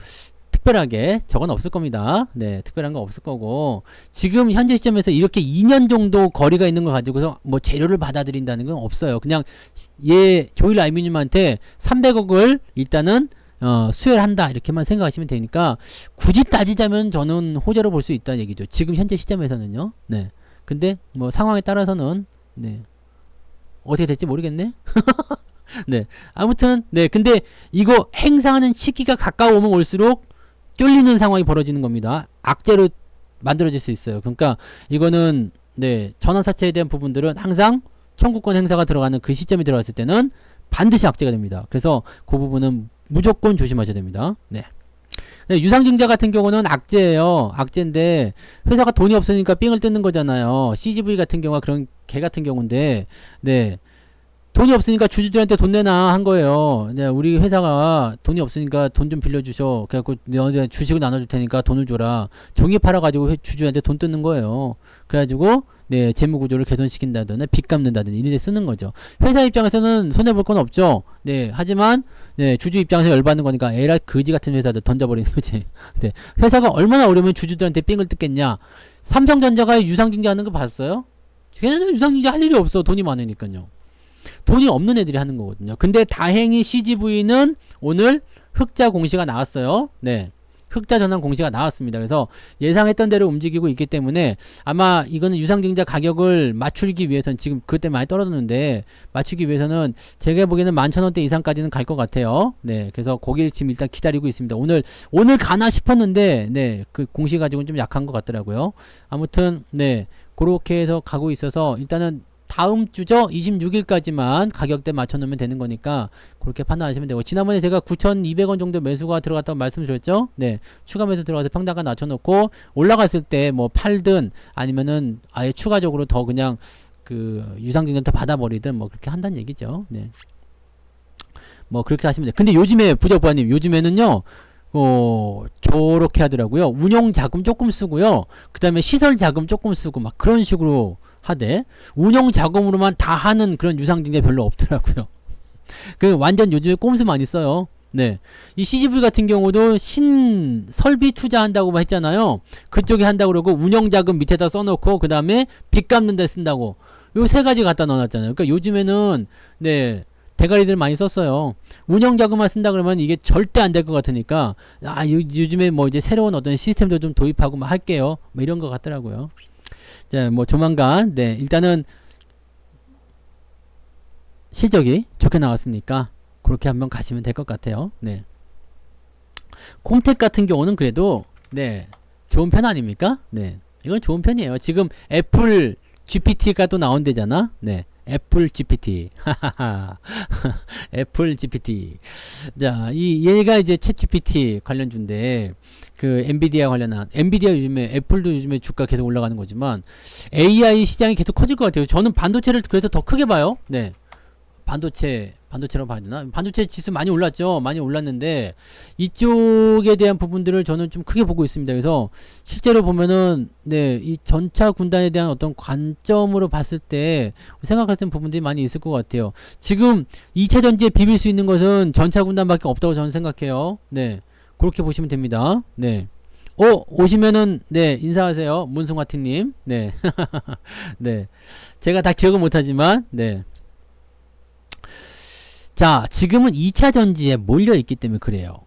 특별하게 저건 없을 겁니다. 네, 특별한 거 없을 거고 지금 현재 시점에서 이렇게 2년 정도 거리가 있는 걸 가지고서 뭐 재료를 받아들인다는 건 없어요. 그냥 조일 알미늄한테 300억을 일단은 수혜를 한다 이렇게만 생각하시면 되니까 굳이 따지자면 저는 호재로 볼 수 있다는 얘기죠. 지금 현재 시점에서는요. 네. 근데 뭐 상황에 따라서는 네 어떻게 될지 모르겠네. 네 아무튼 네 근데 이거 행사하는 시기가 가까우면 올수록 쫄리는 상황이 벌어지는 겁니다. 악재로 만들어질 수 있어요. 그러니까 이거는 네 전환사채에 대한 부분들은 항상 청구권 행사가 들어가는 그 시점이 들어갔을 때는 반드시 악재가 됩니다. 그래서 그 부분은 무조건 조심하셔야 됩니다. 네. 유상증자 같은 경우는 악재예요. 악재인데 회사가 돈이 없으니까 삥을 뜯는 거잖아요. CGV 같은 경우가 그런 개 같은 경우인데, 네. 돈이 없으니까 주주들한테 돈 내놔 한 거예요. 네, 우리 회사가 돈이 없으니까 돈 좀 빌려주셔. 그래갖고 너한테 주식을 나눠줄 테니까 돈을 줘라. 종이 팔아가지고 주주한테 돈 뜯는 거예요. 그래가지고 네, 재무구조를 개선시킨다든지 빚 갚는다든지 이런 데 쓰는 거죠. 회사 입장에서는 손해볼 건 없죠. 네, 하지만 네, 주주 입장에서 열받는 거니까 에라 거지 같은 회사들 던져버리는 거지. 네, 회사가 얼마나 어려우면 주주들한테 삥을 뜯겠냐. 삼성전자가 유상증자하는 거 봤어요? 걔네는 유상증자 할 일이 없어. 돈이 많으니까요. 돈이 없는 애들이 하는 거거든요. 근데 다행히 CGV는 오늘 흑자 공시가 나왔어요. 네. 흑자 전환 공시가 나왔습니다. 그래서 예상했던 대로 움직이고 있기 때문에 아마 이거는 유상증자 가격을 맞추기 위해서는 지금 그때 많이 떨어졌는데 맞추기 위해서는 제가 보기에는 11,000원대 이상까지는 갈 것 같아요. 네. 그래서 거기를 지금 일단 기다리고 있습니다. 오늘 가나 싶었는데 네. 그 공시 가지고는 좀 약한 것 같더라고요. 아무튼 네. 그렇게 해서 가고 있어서 일단은 다음 주죠. 26일까지만 가격대 맞춰놓으면 되는 거니까 그렇게 판단하시면 되고, 지난번에 제가 9,200원 정도 매수가 들어갔다고 말씀드렸죠. 네, 추가 매수 들어가서 평단가 낮춰놓고 올라갔을 때 뭐 팔든 아니면은 아예 추가적으로 더 그냥 그 유상증자 더 받아버리든 뭐 그렇게 한다는 얘기죠. 네, 뭐 그렇게 하시면 돼요. 근데 요즘에 부장부님 요즘에는요. 저렇게 하더라고요. 운용 자금 조금 쓰고요. 그 다음에 시설 자금 조금 쓰고 막 그런 식으로 하되, 운용 자금으로만 다 하는 그런 유상증자 별로 없더라고요. 그 완전 요즘에 꼼수 많이 써요. 네. 이 CGV 같은 경우도 설비 투자한다고 했잖아요. 그쪽에 한다고 그러고 운용 자금 밑에다 써놓고 그 다음에 빚 갚는 데 쓴다고. 요 세 가지 갖다 넣어놨잖아요. 그러니까 요즘에는 네. 대가리들 많이 썼어요. 운영자금만 쓴다 그러면 이게 절대 안 될 것 같으니까 요즘에 뭐 이제 새로운 어떤 시스템도 좀 도입하고 막 할게요. 뭐 이런 것 같더라고요. 자, 뭐 조만간 네, 일단은 실적이 좋게 나왔으니까 그렇게 한번 가시면 될 것 같아요. 네. 콤텍 같은 경우는 그래도 네, 좋은 편 아닙니까? 네. 이건 좋은 편이에요. 지금 애플 GPT가 또 나온대잖아. 네. 애플 GPT. 애플 GPT. 자, 얘가 이제 챗 GPT 관련주인데, 그 엔비디아 관련한, 엔비디아 요즘에, 애플도 요즘에 주가 계속 올라가는 거지만, AI 시장이 계속 커질 것 같아요. 저는 반도체를 그래서 더 크게 봐요. 네. 반도체라고 봐야 되나? 반도체 지수 많이 올랐죠. 많이 올랐는데 이쪽에 대한 부분들을 저는 좀 크게 보고 있습니다. 그래서 실제로 보면은 네, 이 전차 군단에 대한 어떤 관점으로 봤을 때 생각하시는 부분들이 많이 있을 것 같아요. 지금 2차 전지에 비빌 수 있는 것은 전차 군단밖에 없다고 저는 생각해요. 네. 그렇게 보시면 됩니다. 네. 오시면은 네, 인사하세요. 문승화티님. 네. 네. 제가 다 기억은 못하지만 네. 자, 지금은 2차 전지에 몰려있기 때문에 그래요.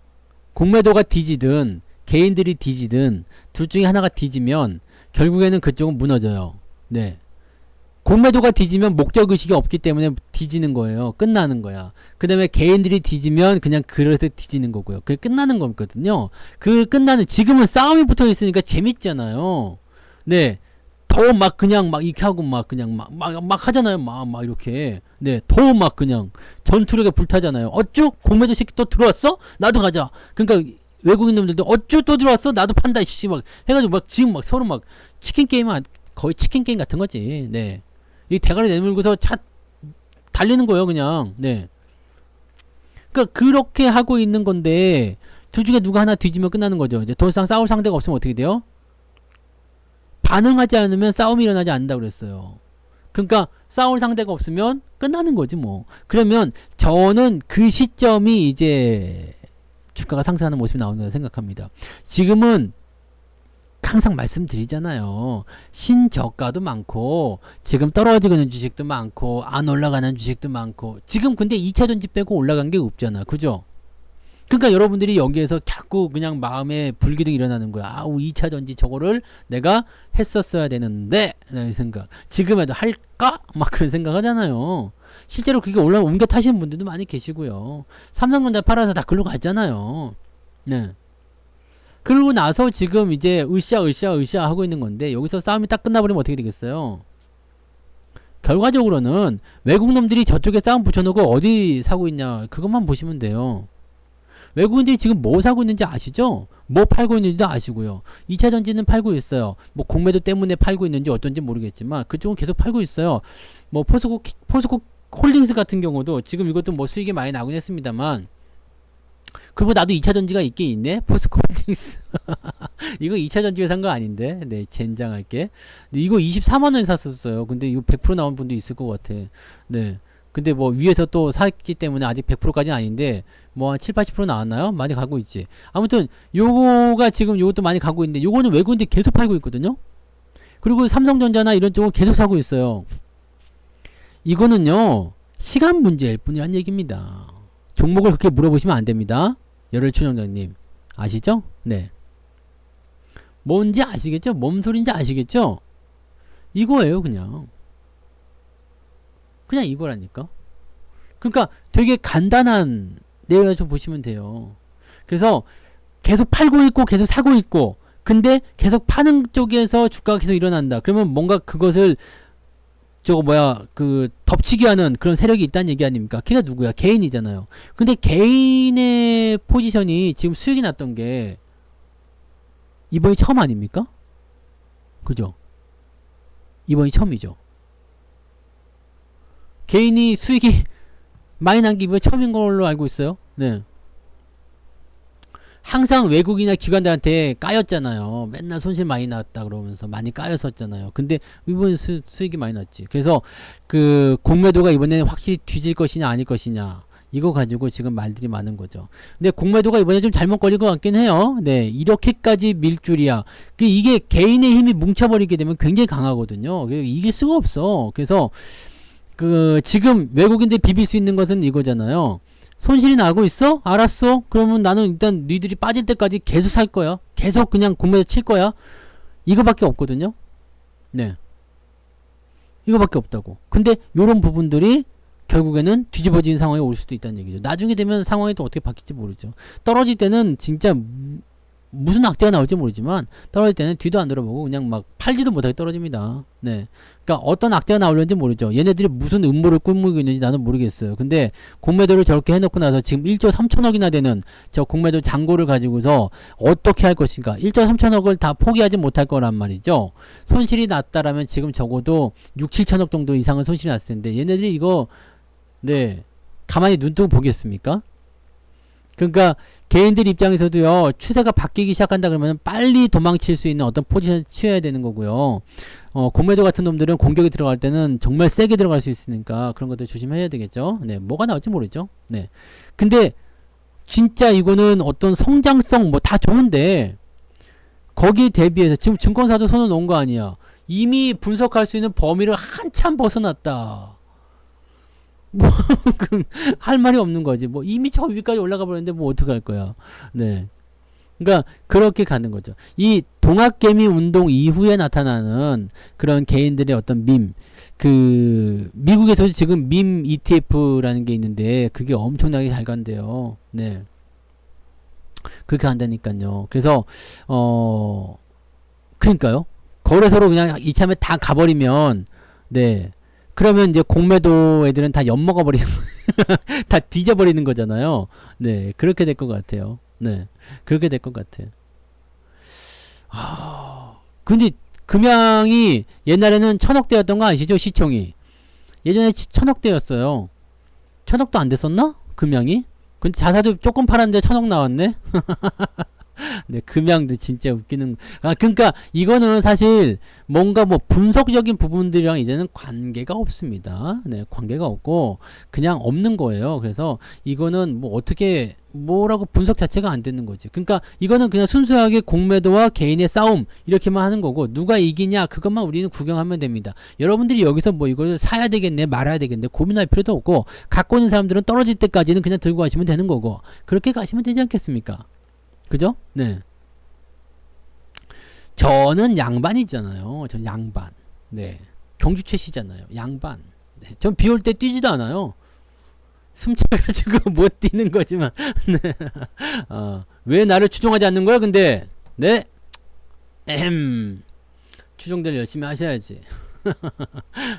공매도가 뒤지든 개인들이 뒤지든 둘 중에 하나가 뒤지면 결국에는 그쪽은 무너져요. 네. 공매도가 뒤지면 목적의식이 없기 때문에 뒤지는 거예요. 끝나는 거야. 그 다음에 개인들이 뒤지면 그냥 그래서 뒤지는 거고요. 그게 끝나는 거거든요. 지금은 싸움이 붙어 있으니까 재밌잖아요. 네. 더 막 그냥 막 이렇게 하고 막 그냥 막 하잖아요. 막 이렇게. 네. 더 막 그냥 전투력에 불타잖아요. 어쭈? 공매도 새끼 또 들어왔어? 나도 가자. 그러니까 외국인 놈들도 어쭈 또 들어왔어? 나도 판다. 씨 막 해가지고 막 지금 막 서로 막 치킨 게임은 거의 치킨 게임 같은 거지. 네. 이 대가리 내밀고서 차 달리는 거예요, 그냥. 네. 그러니까 그렇게 하고 있는 건데 둘 중에 누가 하나 뒤지면 끝나는 거죠. 이제 더 이상 싸울 상대가 없으면 어떻게 돼요? 반응하지 않으면 싸움이 일어나지 않는다 그랬어요. 그러니까 싸울 상대가 없으면 끝나는 거지 뭐. 그러면 저는 그 시점이 이제 주가가 상승하는 모습이 나온다고 생각합니다. 지금은 항상 말씀드리잖아요. 신저가도 많고 지금 떨어지고 있는 주식도 많고 안 올라가는 주식도 많고 지금 근데 2차 전지 빼고 올라간 게 없잖아. 그죠? 그러니까 여러분들이 여기에서 자꾸 그냥 마음에 불기둥이 일어나는 거야. 아우 2차 전지 저거를 내가 했었어야 되는데 라는 생각. 지금에도 할까? 막 그런 생각 하잖아요. 실제로 그게 옮겨 타시는 분들도 많이 계시고요. 삼성전자 팔아서 다 글로 갔잖아요. 네. 그러고 나서 지금 이제 으쌰 하고 있는 건데 여기서 싸움이 딱 끝나버리면 어떻게 되겠어요? 결과적으로는 외국 놈들이 저쪽에 싸움 붙여놓고 어디 사고 있냐 그것만 보시면 돼요. 외국인들이 지금 뭐 사고 있는지 아시죠? 뭐 팔고 있는지도 아시고요. 2차전지는 팔고 있어요. 뭐 공매도 때문에 팔고 있는지 어떤지 모르겠지만 그쪽은 계속 팔고 있어요. 뭐 포스코 홀딩스 같은 경우도 지금 이것도 뭐 수익이 많이 나긴 했습니다만, 그리고 나도 2차전지가 있긴 있네. 포스코 홀딩스. 이거 2차전지가 산 거 아닌데. 네, 젠장할게. 근데 이거 24만원에 샀었어요. 근데 이거 100% 나온 분도 있을 것 같아. 네. 근데 뭐 위에서 또 샀기 때문에 아직 100%까지는 아닌데 뭐 한 7, 80% 나왔나요? 많이 가고 있지. 아무튼 요거가 지금 요것도 많이 가고 있는데 요거는 외국인들이 계속 팔고 있거든요. 그리고 삼성전자나 이런 쪽은 계속 사고 있어요. 이거는요 시간 문제일 뿐이란 얘기입니다. 종목을 그렇게 물어보시면 안 됩니다. 열혈 추정자님 아시죠? 네. 뭔지 아시겠죠? 뭔 소린지 아시겠죠? 이거예요 그냥 이거라니까. 그러니까 되게 간단한 내용을 좀 보시면 돼요. 그래서 계속 팔고 있고 계속 사고 있고, 근데 계속 파는 쪽에서 주가가 계속 일어난다. 그러면 뭔가 그것을 덮치기 하는 그런 세력이 있다는 얘기 아닙니까? 걔가 누구야? 개인이잖아요. 근데 개인의 포지션이 지금 수익이 났던 게 이번이 처음 아닙니까? 그죠? 이번이 처음이죠. 개인이 수익이 많이 난 게 이번에 처음인 걸로 알고 있어요. 네. 항상 외국이나 기관들한테 까였잖아요. 맨날 손실 많이 났다 그러면서 많이 까였었잖아요. 근데 이번에 수익이 많이 났지. 그래서 그 공매도가 이번에 확실히 뒤질 것이냐 아닐 것이냐 이거 가지고 지금 말들이 많은 거죠. 근데 공매도가 이번에 좀 잘못 걸린 것 같긴 해요. 네, 이렇게까지 밀 줄이야. 이게 개인의 힘이 뭉쳐버리게 되면 굉장히 강하거든요. 이길 수가 없어. 그래서 지금 외국인들이 비빌 수 있는 것은 이거잖아요. 손실이 나고 있어? 알았어. 그러면 나는 일단 니들이 빠질 때까지 계속 살 거야. 계속 그냥 공매도 칠 거야. 이거밖에 없거든요. 네. 이거밖에 없다고. 근데 요런 부분들이 결국에는 뒤집어진 상황이 올 수도 있다는 얘기죠. 나중에 되면 상황이 또 어떻게 바뀔지 모르죠. 떨어질 때는 진짜 무슨 악재가 나올지 모르지만 떨어질 때는 뒤도 안 돌아보고 그냥 막 팔지도 못하게 떨어집니다. 네. 그러니까 어떤 악재가 나오려는지 모르죠. 얘네들이 무슨 음모를 꾸미고 있는지 나는 모르겠어요. 근데 공매도를 저렇게 해놓고 나서 지금 1조 3천억이나 되는 저 공매도 잔고를 가지고서 어떻게 할 것인가. 1조 3천억을 다 포기하지 못할 거란 말이죠. 손실이 났다라면 지금 적어도 6, 7천억 정도 이상은 손실이 났을 텐데 얘네들이 이거 네 가만히 눈 뜨고 보겠습니까? 그러니까 개인들 입장에서도요 추세가 바뀌기 시작한다 그러면 빨리 도망칠 수 있는 어떤 포지션을 취해야 되는 거고요. 공매도 같은 놈들은 공격이 들어갈 때는 정말 세게 들어갈 수 있으니까 그런 것들 조심해야 되겠죠. 네, 뭐가 나올지 모르죠. 네, 근데 진짜 이거는 어떤 성장성 뭐 다 좋은데 거기에 대비해서 지금 증권사도 손을 놓은 거 아니야. 이미 분석할 수 있는 범위를 한참 벗어났다. 뭐 할 말이 없는 거지. 뭐 이미 저 위까지 올라가 버렸는데 뭐 어떡할 거야. 네. 그러니까 그렇게 가는 거죠. 이 동학개미 운동 이후에 나타나는 그런 개인들의 어떤 미국에서 지금 밈 ETF라는 게 있는데 그게 엄청나게 잘 간대요. 네. 그렇게 간다니까요. 그래서 그러니까요. 거래소로 그냥 이참에 다 가버리면 네. 그러면 이제 공매도 애들은 다 엿먹어버리는 다 뒤져버리는 거잖아요. 네, 그렇게 될 것 같아요. 네, 그렇게 될 것 같아. 근데 금양이 옛날에는 1000억대였던 거 아시죠? 시총이 예전에 1000억대였어요. 1000억도 안 됐었나? 금양이? 근데 자사도 조금 팔았는데 1000억 나왔네. 네, 금양도 진짜 웃기는. 그러니까 이거는 사실 뭔가 뭐 분석적인 부분들이랑 이제는 관계가 없습니다. 네, 관계가 없고 그냥 없는 거예요. 그래서 이거는 뭐 어떻게 뭐라고 분석 자체가 안 되는 거지. 그러니까 이거는 그냥 순수하게 공매도와 개인의 싸움 이렇게만 하는 거고 누가 이기냐 그것만 우리는 구경하면 됩니다. 여러분들이 여기서 뭐 이걸 사야 되겠네 말아야 되겠네 고민할 필요도 없고 갖고 있는 사람들은 떨어질 때까지는 그냥 들고 가시면 되는 거고 그렇게 가시면 되지 않겠습니까? 그죠? 네. 저는 양반이잖아요. 전 양반. 네. 경주 최씨잖아요. 양반. 네. 전 비 올 때 뛰지도 않아요. 숨차가지고 못 뛰는 거지만. 네. 왜 나를 추종하지 않는 거야, 근데? 네. 추종들 열심히 하셔야지.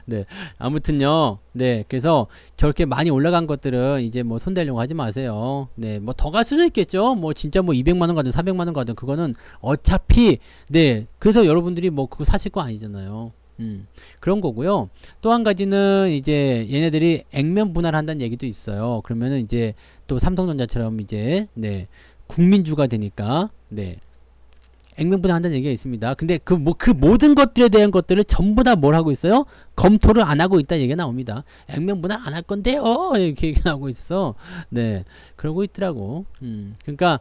네. 아무튼요. 네. 그래서 저렇게 많이 올라간 것들은 이제 뭐 손대려고 하지 마세요. 네. 뭐 더 갈 수도 있겠죠. 뭐 진짜 뭐 200만 원 가든 400만 원 가든 그거는 어차피 네. 그래서 여러분들이 뭐 그거 사실 거 아니잖아요. 그런 거고요. 또 한 가지는 이제 얘네들이 액면 분할한다는 얘기도 있어요. 그러면은 이제 또 삼성전자처럼 이제 네. 국민주가 되니까 네. 액면분할 한다는 얘기가 있습니다. 근데 그 모든 것들에 대한 것들을 전부 다 뭘 하고 있어요? 검토를 안 하고 있다 얘기가 나옵니다. 액면분할 안 할 건데요? 이렇게 얘기 나오고 있어서, 네. 그러고 있더라고. 그러니까,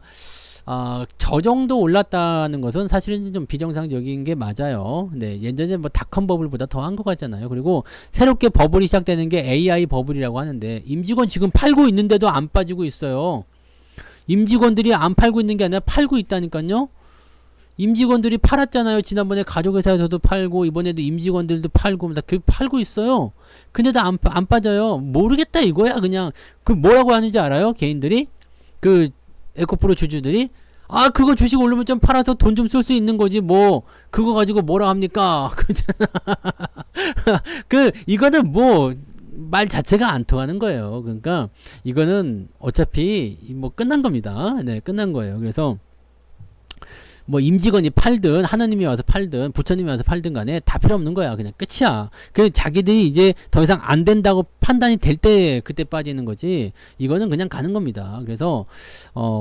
저 정도 올랐다는 것은 사실은 좀 비정상적인 게 맞아요. 네. 예전에 뭐 닷컴 버블보다 더 한 것 같잖아요. 그리고 새롭게 버블이 시작되는 게 AI 버블이라고 하는데, 임직원 지금 팔고 있는데도 안 빠지고 있어요. 임직원들이 안 팔고 있는 게 아니라 팔고 있다니까요. 임직원들이 팔았잖아요. 지난번에 가족회사에서도 팔고 이번에도 임직원들도 팔고 다 그 팔고 있어요. 근데도 안 빠져요. 모르겠다 이거야. 그냥 그 뭐라고 하는지 알아요? 개인들이 그 에코프로 주주들이 그거 주식 오르면 좀 팔아서 돈 좀 쓸 수 있는 거지 뭐 그거 가지고 뭐라 합니까? 이거는 뭐 말 자체가 안 통하는 거예요. 그러니까 이거는 어차피 뭐 끝난 겁니다. 네, 끝난 거예요. 그래서 뭐 임직원이 팔든 하느님이 와서 팔든 부처님이 와서 팔든 간에 다 필요 없는 거야. 그냥 끝이야. 그 자기들이 이제 더 이상 안 된다고 판단이 될 때 그때 빠지는 거지. 이거는 그냥 가는 겁니다. 그래서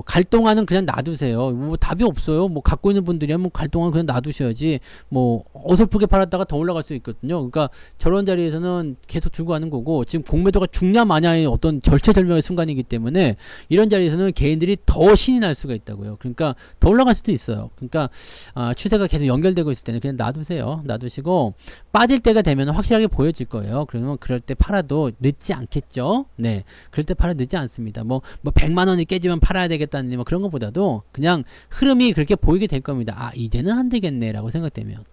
갈 동안은 그냥 놔두세요. 뭐 답이 없어요. 뭐 갖고 있는 분들이 뭐 갈 동안 그냥 놔두셔야지. 뭐 어설프게 팔았다가 더 올라갈 수 있거든요. 그러니까 저런 자리에서는 계속 들고 가는 거고 지금 공매도가 죽냐 마냐의 어떤 절체절명의 순간이기 때문에 이런 자리에서는 개인들이 더 신이 날 수가 있다고요. 그러니까 더 올라갈 수도 있어요. 그러니까 추세가 계속 연결되고 있을 때는 그냥 놔두세요. 놔두시고 빠질 때가 되면 확실하게 보여질 거예요. 그러면 그럴 때 팔아도 늦지 않겠죠. 네, 그럴 때 팔아도 늦지 않습니다. 뭐 100만 원이 깨지면 팔아야 되겠다는 뭐 그런 것보다도 그냥 흐름이 그렇게 보이게 될 겁니다. 이제는 안 되겠네라고 생각되면.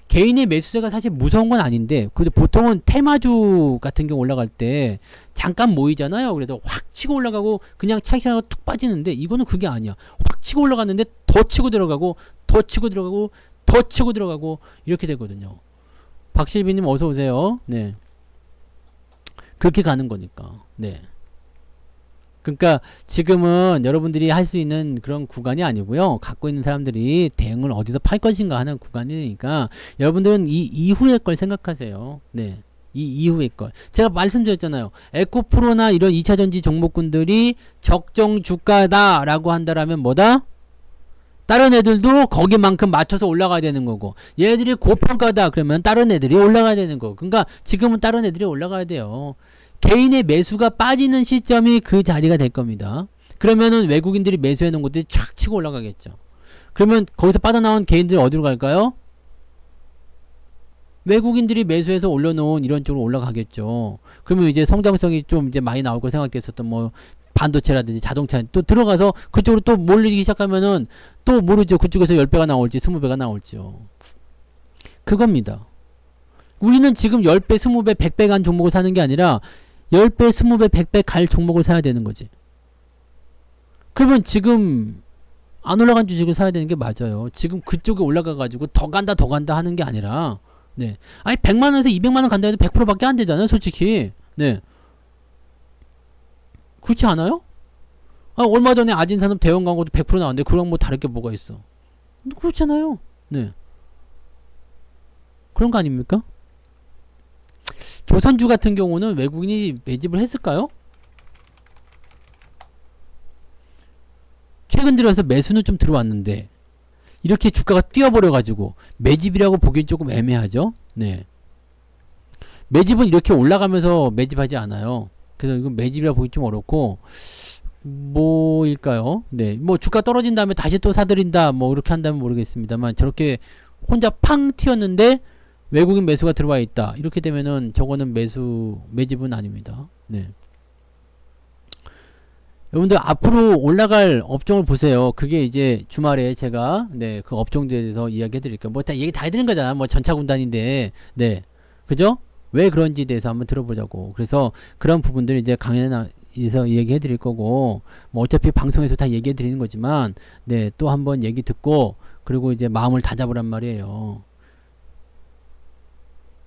개인의 매수세가 사실 무서운 건 아닌데 근데 보통은 테마주 같은 경우 올라갈 때 잠깐 모이잖아요. 그래서 확 치고 올라가고 그냥 차익실하고 툭 빠지는데 이거는 그게 아니야. 확 치고 올라갔는데 더 치고 들어가고 더 치고 들어가고 더 치고 들어가고 이렇게 되거든요. 박실비님 어서 오세요. 네, 그렇게 가는 거니까. 네. 그러니까 지금은 여러분들이 할 수 있는 그런 구간이 아니고요. 갖고 있는 사람들이 대응을 어디서 팔 것인가 하는 구간이니까 여러분들은 이 이후의 걸 생각하세요. 네. 이 이후의 걸. 제가 말씀드렸잖아요. 에코프로나 이런 2차전지 종목군들이 적정 주가다라고 한다라면 뭐다? 다른 애들도 거기만큼 맞춰서 올라가야 되는 거고 얘네들이 고평가다 그러면 다른 애들이 올라가야 되는 거고 그러니까 지금은 다른 애들이 올라가야 돼요. 개인의 매수가 빠지는 시점이 그 자리가 될 겁니다. 그러면은 외국인들이 매수해 놓은 것들이 촥 치고 올라가겠죠. 그러면 거기서 빠져나온 개인들이 어디로 갈까요? 외국인들이 매수해서 올려놓은 이런 쪽으로 올라가겠죠. 그러면 이제 성장성이 좀 이제 많이 나올 거 생각됐었던 뭐 반도체라든지 자동차 또 들어가서 그쪽으로 또 몰리기 시작하면은 또 모르죠. 그쪽에서 10배가 나올지 20배가 나올지요. 그겁니다. 우리는 지금 10배, 20배, 100배 간 종목을 사는 게 아니라 10배, 20배, 100배 갈 종목을 사야 되는 거지. 그러면 지금 안 올라간 주식을 사야 되는 게 맞아요. 지금 그쪽에 올라가가지고 더 간다 하는 게 아니라 네. 아니 100만원에서 200만원 간다 해도 100%밖에 안 되잖아요. 솔직히. 네. 그렇지 않아요? 얼마 전에 아진산업 대형 광고도 100% 나왔는데 그랑 뭐 다를 게 뭐가 있어. 그렇잖아요. 네. 그런 거 아닙니까? 조선주 같은 경우는 외국인이 매집을 했을까요? 최근 들어서 매수는 좀 들어왔는데 이렇게 주가가 뛰어버려가지고 매집이라고 보기엔 조금 애매하죠. 네. 매집은 이렇게 올라가면서 매집하지 않아요. 그래서 이건 매집이라고 보기 좀 어렵고 뭐일까요? 네. 뭐 주가 떨어진 다음에 다시 또 사들인다 뭐 이렇게 한다면 모르겠습니다만 저렇게 혼자 팡 튀었는데 외국인 매수가 들어와 있다. 이렇게 되면은 저거는 매집은 아닙니다. 네. 여러분들 앞으로 올라갈 업종을 보세요. 그게 이제 주말에 제가 네, 그 업종들에 대해서 이야기 해드릴게요. 뭐 다 얘기 다 해드린 거잖아. 뭐 전차군단인데 네, 그죠? 왜 그런지에 대해서 한번 들어보자고. 그래서 그런 부분들을 이제 강연에서 얘기해 드릴 거고 뭐 어차피 방송에서 다 얘기해 드리는 거지만 네, 또 한번 얘기 듣고 그리고 이제 마음을 다잡으란 말이에요.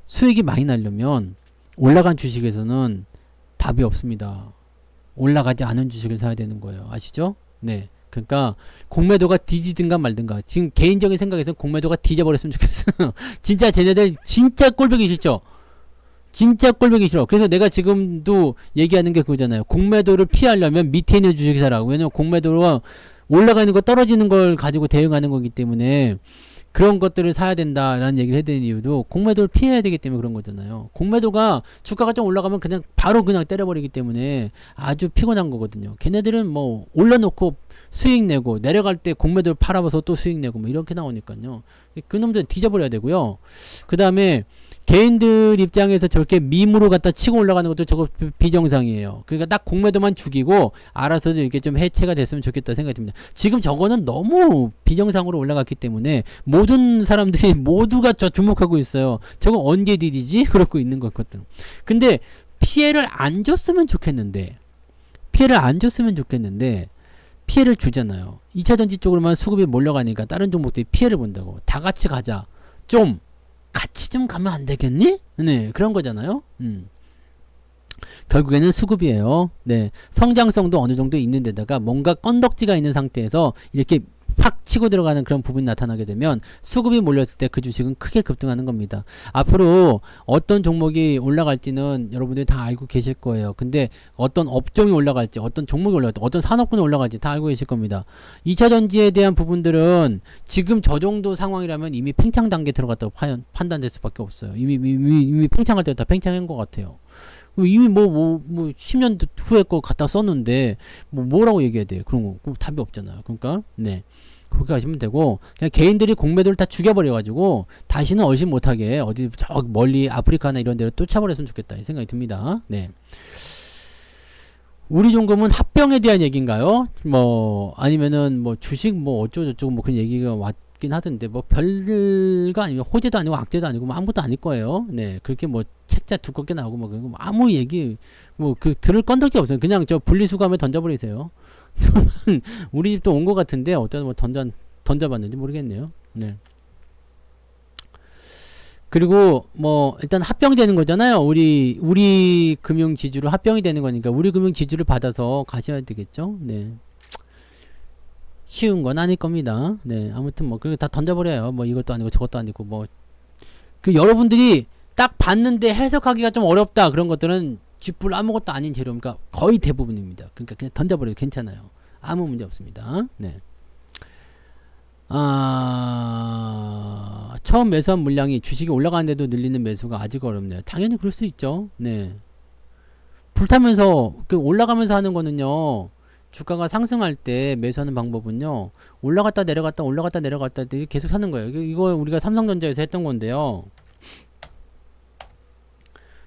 수익이 많이 나려면 올라간 주식에서는 답이 없습니다. 올라가지 않은 주식을 사야 되는 거예요. 아시죠? 네. 그러니까 공매도가 뒤지든가 말든가. 지금 개인적인 생각에서 공매도가 뒤져버렸으면 좋겠어요. 진짜 쟤네들 진짜 꼴보기 싫죠? 진짜 꼴보기 싫어. 그래서 내가 지금도 얘기하는 게 그거잖아요. 공매도를 피하려면 밑에 있는 주식 사라고. 왜냐면 공매도가 올라가는 거 떨어지는 걸 가지고 대응하는 거기 때문에 그런 것들을 사야 된다라는 얘기를 해야 되는 이유도 공매도를 피해야 되기 때문에 그런 거잖아요. 공매도가 주가가 좀 올라가면 그냥 바로 그냥 때려버리기 때문에 아주 피곤한 거거든요. 걔네들은 뭐 올려놓고 수익 내고 내려갈 때 공매도를 팔아봐서 또 수익 내고 뭐 이렇게 나오니까요. 그놈들은 뒤져버려야 되고요. 그 다음에 개인들 입장에서 저렇게 밈으로 갖다 치고 올라가는 것도 저거 비정상이에요. 그러니까 딱 공매도만 죽이고 알아서 이렇게 좀 해체가 됐으면 좋겠다 생각이 듭니다. 지금 저거는 너무 비정상으로 올라갔기 때문에 모든 사람들이 모두가 저 주목하고 있어요. 저거 언제 디디지? 그러고 있는 거거든. 근데 피해를 안 줬으면 좋겠는데 피해를 주잖아요. 2차전지 쪽으로만 수급이 몰려가니까 다른 종목들이 피해를 본다고. 다 같이 가자. 좀 같이 좀 가면 안 되겠니? 네, 그런 거잖아요. 결국에는 수급이에요. 네, 성장성도 어느 정도 있는 데다가 뭔가 건덕지가 있는 상태에서 이렇게 팍 치고 들어가는 그런 부분이 나타나게 되면 수급이 몰렸을 때 그 주식은 크게 급등하는 겁니다. 앞으로 어떤 종목이 올라갈지는 여러분들이 다 알고 계실 거예요. 근데 어떤 업종이 올라갈지, 어떤 종목이 올라갈지, 어떤 산업군이 올라갈지 다 알고 계실 겁니다. 2차전지에 대한 부분들은 지금 저 정도 상황이라면 이미 팽창 단계에 들어갔다고 판단될 수밖에 없어요. 이미 팽창할 때 다 팽창한 것 같아요. 이미 뭐 10년 후에 거 갖다 썼는데 뭐라고 얘기해야 돼요? 그런 거 답이 없잖아요. 그러니까 네, 그렇게 하시면 되고, 그냥 개인들이 공매도를 다 죽여버려가지고 다시는 얼씬 못하게 어디 저 멀리 아프리카나 이런 데로 쫓아버렸으면 좋겠다 이 생각이 듭니다. 네. 우리 종금은 합병에 대한 얘기인가요? 뭐 아니면은 뭐 주식 뭐 어쩌고저쩌고 뭐 그런 얘기가 왔긴 하던데, 뭐 별거 아니고 호재도 아니고 악재도 아니고 뭐 아무것도 아닐 거예요. 네, 그렇게 뭐 책자 두껍게 나오고 뭐 그런 거 아무 얘기 뭐 그 들을 건덕지 없어요. 그냥 저 분리수거함에 던져버리세요. 우리 집도 온 것 같은데 어떤 뭐 던져봤는지 모르겠네요. 네. 그리고 뭐 일단 합병되는 거잖아요. 우리 금융 지주로 합병이 되는 거니까 우리 금융 지주를 받아서 가셔야 되겠죠. 네. 쉬운 건 아닐 겁니다. 네. 아무튼 뭐 그거 다 던져버려요. 뭐 이것도 아니고 저것도 아니고 뭐 그 여러분들이 딱 봤는데 해석하기가 좀 어렵다 그런 것들은 쥐뿔 아무것도 아닌 재료니까 거의 대부분입니다. 그러니까 그냥 던져버려도 괜찮아요. 아무 문제 없습니다. 네. 처음 매수한 물량이 주식이 올라가는데도 늘리는 매수가 아직 어렵네요. 당연히 그럴 수 있죠. 네. 불타면서 올라가면서 하는 거는요. 주가가 상승할 때 매수하는 방법은요. 올라갔다 내려갔다 올라갔다 내려갔다 계속 사는 거예요. 이거 우리가 삼성전자에서 했던 건데요.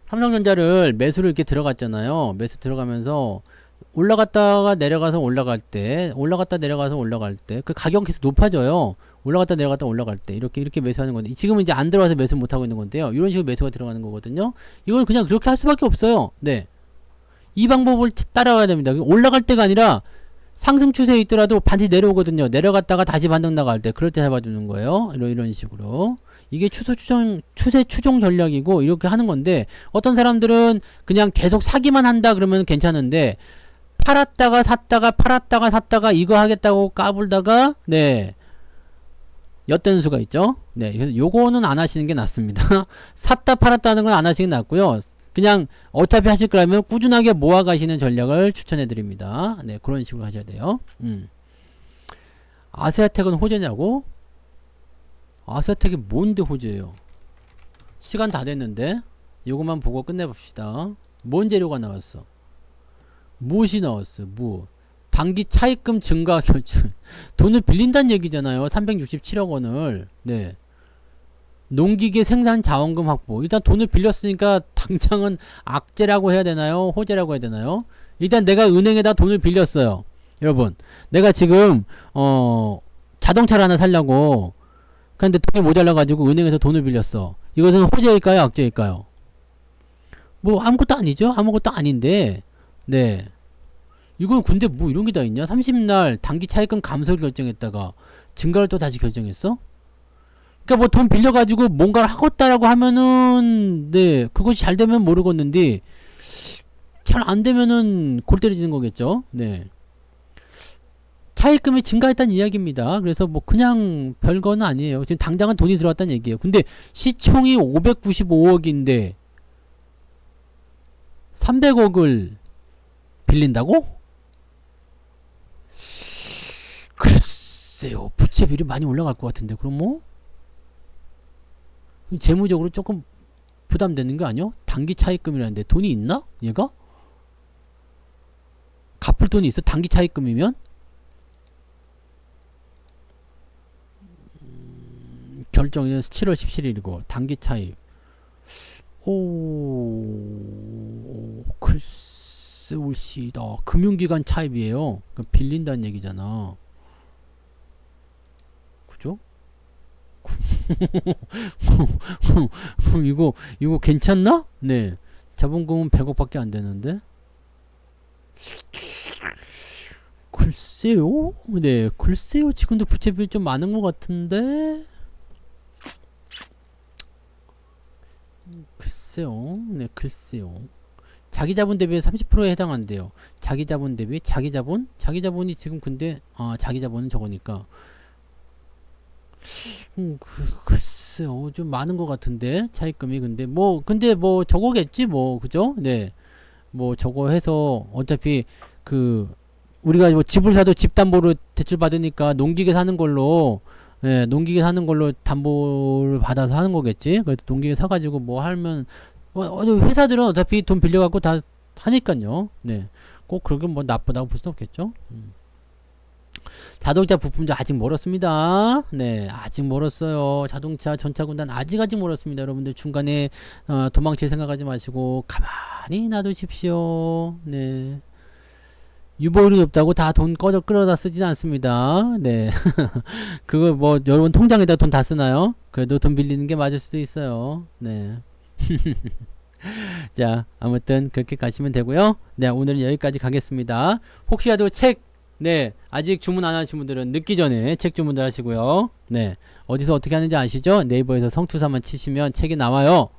삼성전자를 매수를 이렇게 들어갔잖아요. 매수 들어가면서 올라갔다가 내려가서 올라갈 때, 올라갔다 내려가서 올라갈 때, 그 가격 계속 높아져요. 올라갔다 내려갔다 올라갈 때 이렇게 매수하는 건데, 지금은 이제 안 들어와서 매수 못 하고 있는 건데요. 이런 식으로 매수가 들어가는 거거든요. 이건 그냥 그렇게 할 수밖에 없어요. 네, 이 방법을 따라가야 됩니다. 올라갈 때가 아니라 상승 추세에 있더라도 반드시 내려오거든요. 내려갔다가 다시 반등 나갈 때, 그럴 때 잡아주는 거예요. 이런 식으로. 이게 추세 추종 전략이고 이렇게 하는 건데, 어떤 사람들은 그냥 계속 사기만 한다 그러면 괜찮은데, 팔았다가 샀다가 팔았다가 샀다가 이거 하겠다고 까불다가 네, 엿된 수가 있죠. 네, 그래서 요거는 안 하시는 게 낫습니다. 샀다 팔았다 하는 건 안 하시는 게 낫고요. 그냥 어차피 하실 거라면 꾸준하게 모아 가시는 전략을 추천해 드립니다. 네, 그런 식으로 하셔야 돼요. 아세아텍은 호재냐고? 아세아텍이 뭔데 호재예요? 시간 다 됐는데 요것만 보고 끝내봅시다. 뭔 재료가 나왔어? 무엇이 나왔어? 단기 차입금 증가 결정. 돈을 빌린다는 얘기잖아요. 367억 원을. 네. 농기계 생산 자원금 확보. 일단 돈을 빌렸으니까 당장은 악재라고 해야 되나요? 호재라고 해야 되나요? 일단 내가 은행에다 돈을 빌렸어요. 여러분, 내가 지금 자동차를 하나 살려고, 근데 돈이 모자라가지고 은행에서 돈을 빌렸어. 이것은 호재일까요? 악재일까요? 뭐 아무것도 아니죠? 아무것도 아닌데, 네. 이건 근데 뭐 이런 게 다 있냐? 30날 단기 차익금 감소를 결정했다가 증가를 또 다시 결정했어? 그러니까 뭐 돈 빌려가지고 뭔가를 하겠다라고 하면은 네 그것이 잘 되면 모르겠는데 잘 안 되면은 골 때리는 거겠죠. 네. 차입금이 증가했다는 이야기입니다. 그래서 뭐 그냥 별거는 아니에요. 지금 당장은 돈이 들어왔다는 얘기예요. 근데 시총이 595억인데 300억을 빌린다고? 글쎄요. 부채 비율이 많이 올라갈 것 같은데 그럼 뭐? 재무적으로 조금 부담되는 거 아니요? 단기 차입금이라는데 돈이 있나? 얘가? 갚을 돈이 있어? 단기 차입금이면? 결정은 7월 17일이고 단기 차입. 오 글쎄 올시다. 금융기관 차입이에요. 그러니까 빌린다는 얘기잖아. 그죠? 이거 괜찮나? 네. 자본금은 100억밖에 안 되는데. 글쎄요. 네, 글쎄요. 지금도 부채 비율 좀 많은 것 같은데. 글쎄요. 네, 글쎄요. 자기 자본 대비 30%에 해당한대요. 자기 자본 대비 자기 자본? 자기 자본이 지금 근데 자기 자본은 저거니까 글쎄요. 좀 많은 것 같은데 차입금이 근데 뭐 저거겠지 뭐 그죠? 네. 뭐 저거 해서 어차피 그 우리가 뭐 집을 사도 집 담보로 대출 받으니까 농기계 사는 걸로 예, 농기계 사는 걸로 담보를 받아서 하는 거겠지. 그래서 농기계 사가지고 뭐 하면 회사들은 어차피 돈 빌려갖고 다 하니까요. 네, 꼭 그렇게 뭐 나쁘다고 볼 수는 없겠죠. 자동차 부품도 아직 멀었습니다. 네, 아직 멀었어요. 자동차 전차군단 아직 멀었습니다. 여러분들 중간에 도망칠 생각하지 마시고 가만히 놔두십시오. 네. 유보율이 높다고 다 돈 끌어다 쓰지는 않습니다. 네. 그거 뭐 여러분 통장에다 돈 다 쓰나요? 그래도 돈 빌리는 게 맞을 수도 있어요. 네. 자, 아무튼 그렇게 가시면 되고요. 네, 오늘은 여기까지 가겠습니다. 혹시라도 책, 네, 아직 주문 안 하신 분들은 늦기 전에 책 주문들 하시고요. 네, 어디서 어떻게 하는지 아시죠? 네이버에서 성투사만 치시면 책이 나와요.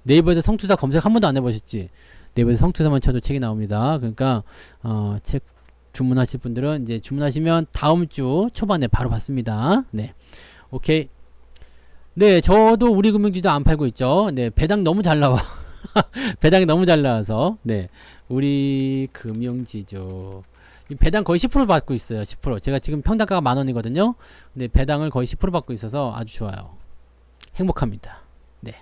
네이버에서 성투사 검색 한 번도 안 해보셨지? 네이버에서 성투사만 쳐도 책이 나옵니다. 그러니까 책 주문하실 분들은 이제 주문하시면 다음 주 초반에 바로 받습니다. 네, 오케이. 네, 저도 우리금융지도 안 팔고 있죠. 네, 배당 너무 잘 나와. 배당이 너무 잘 나와서 네, 우리금융지주 배당 거의 10% 받고 있어요. 10%. 제가 지금 평당가가 10,000원이거든요. 근데 배당을 거의 10% 받고 있어서 아주 좋아요. 행복합니다. 네.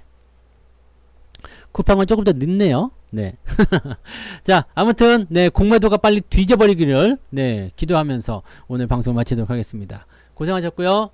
쿠팡은 조금 더 늦네요. 네. 자, 아무튼 네, 공매도가 빨리 뒤져버리기를 네, 기도하면서 오늘 방송 마치도록 하겠습니다. 고생하셨고요.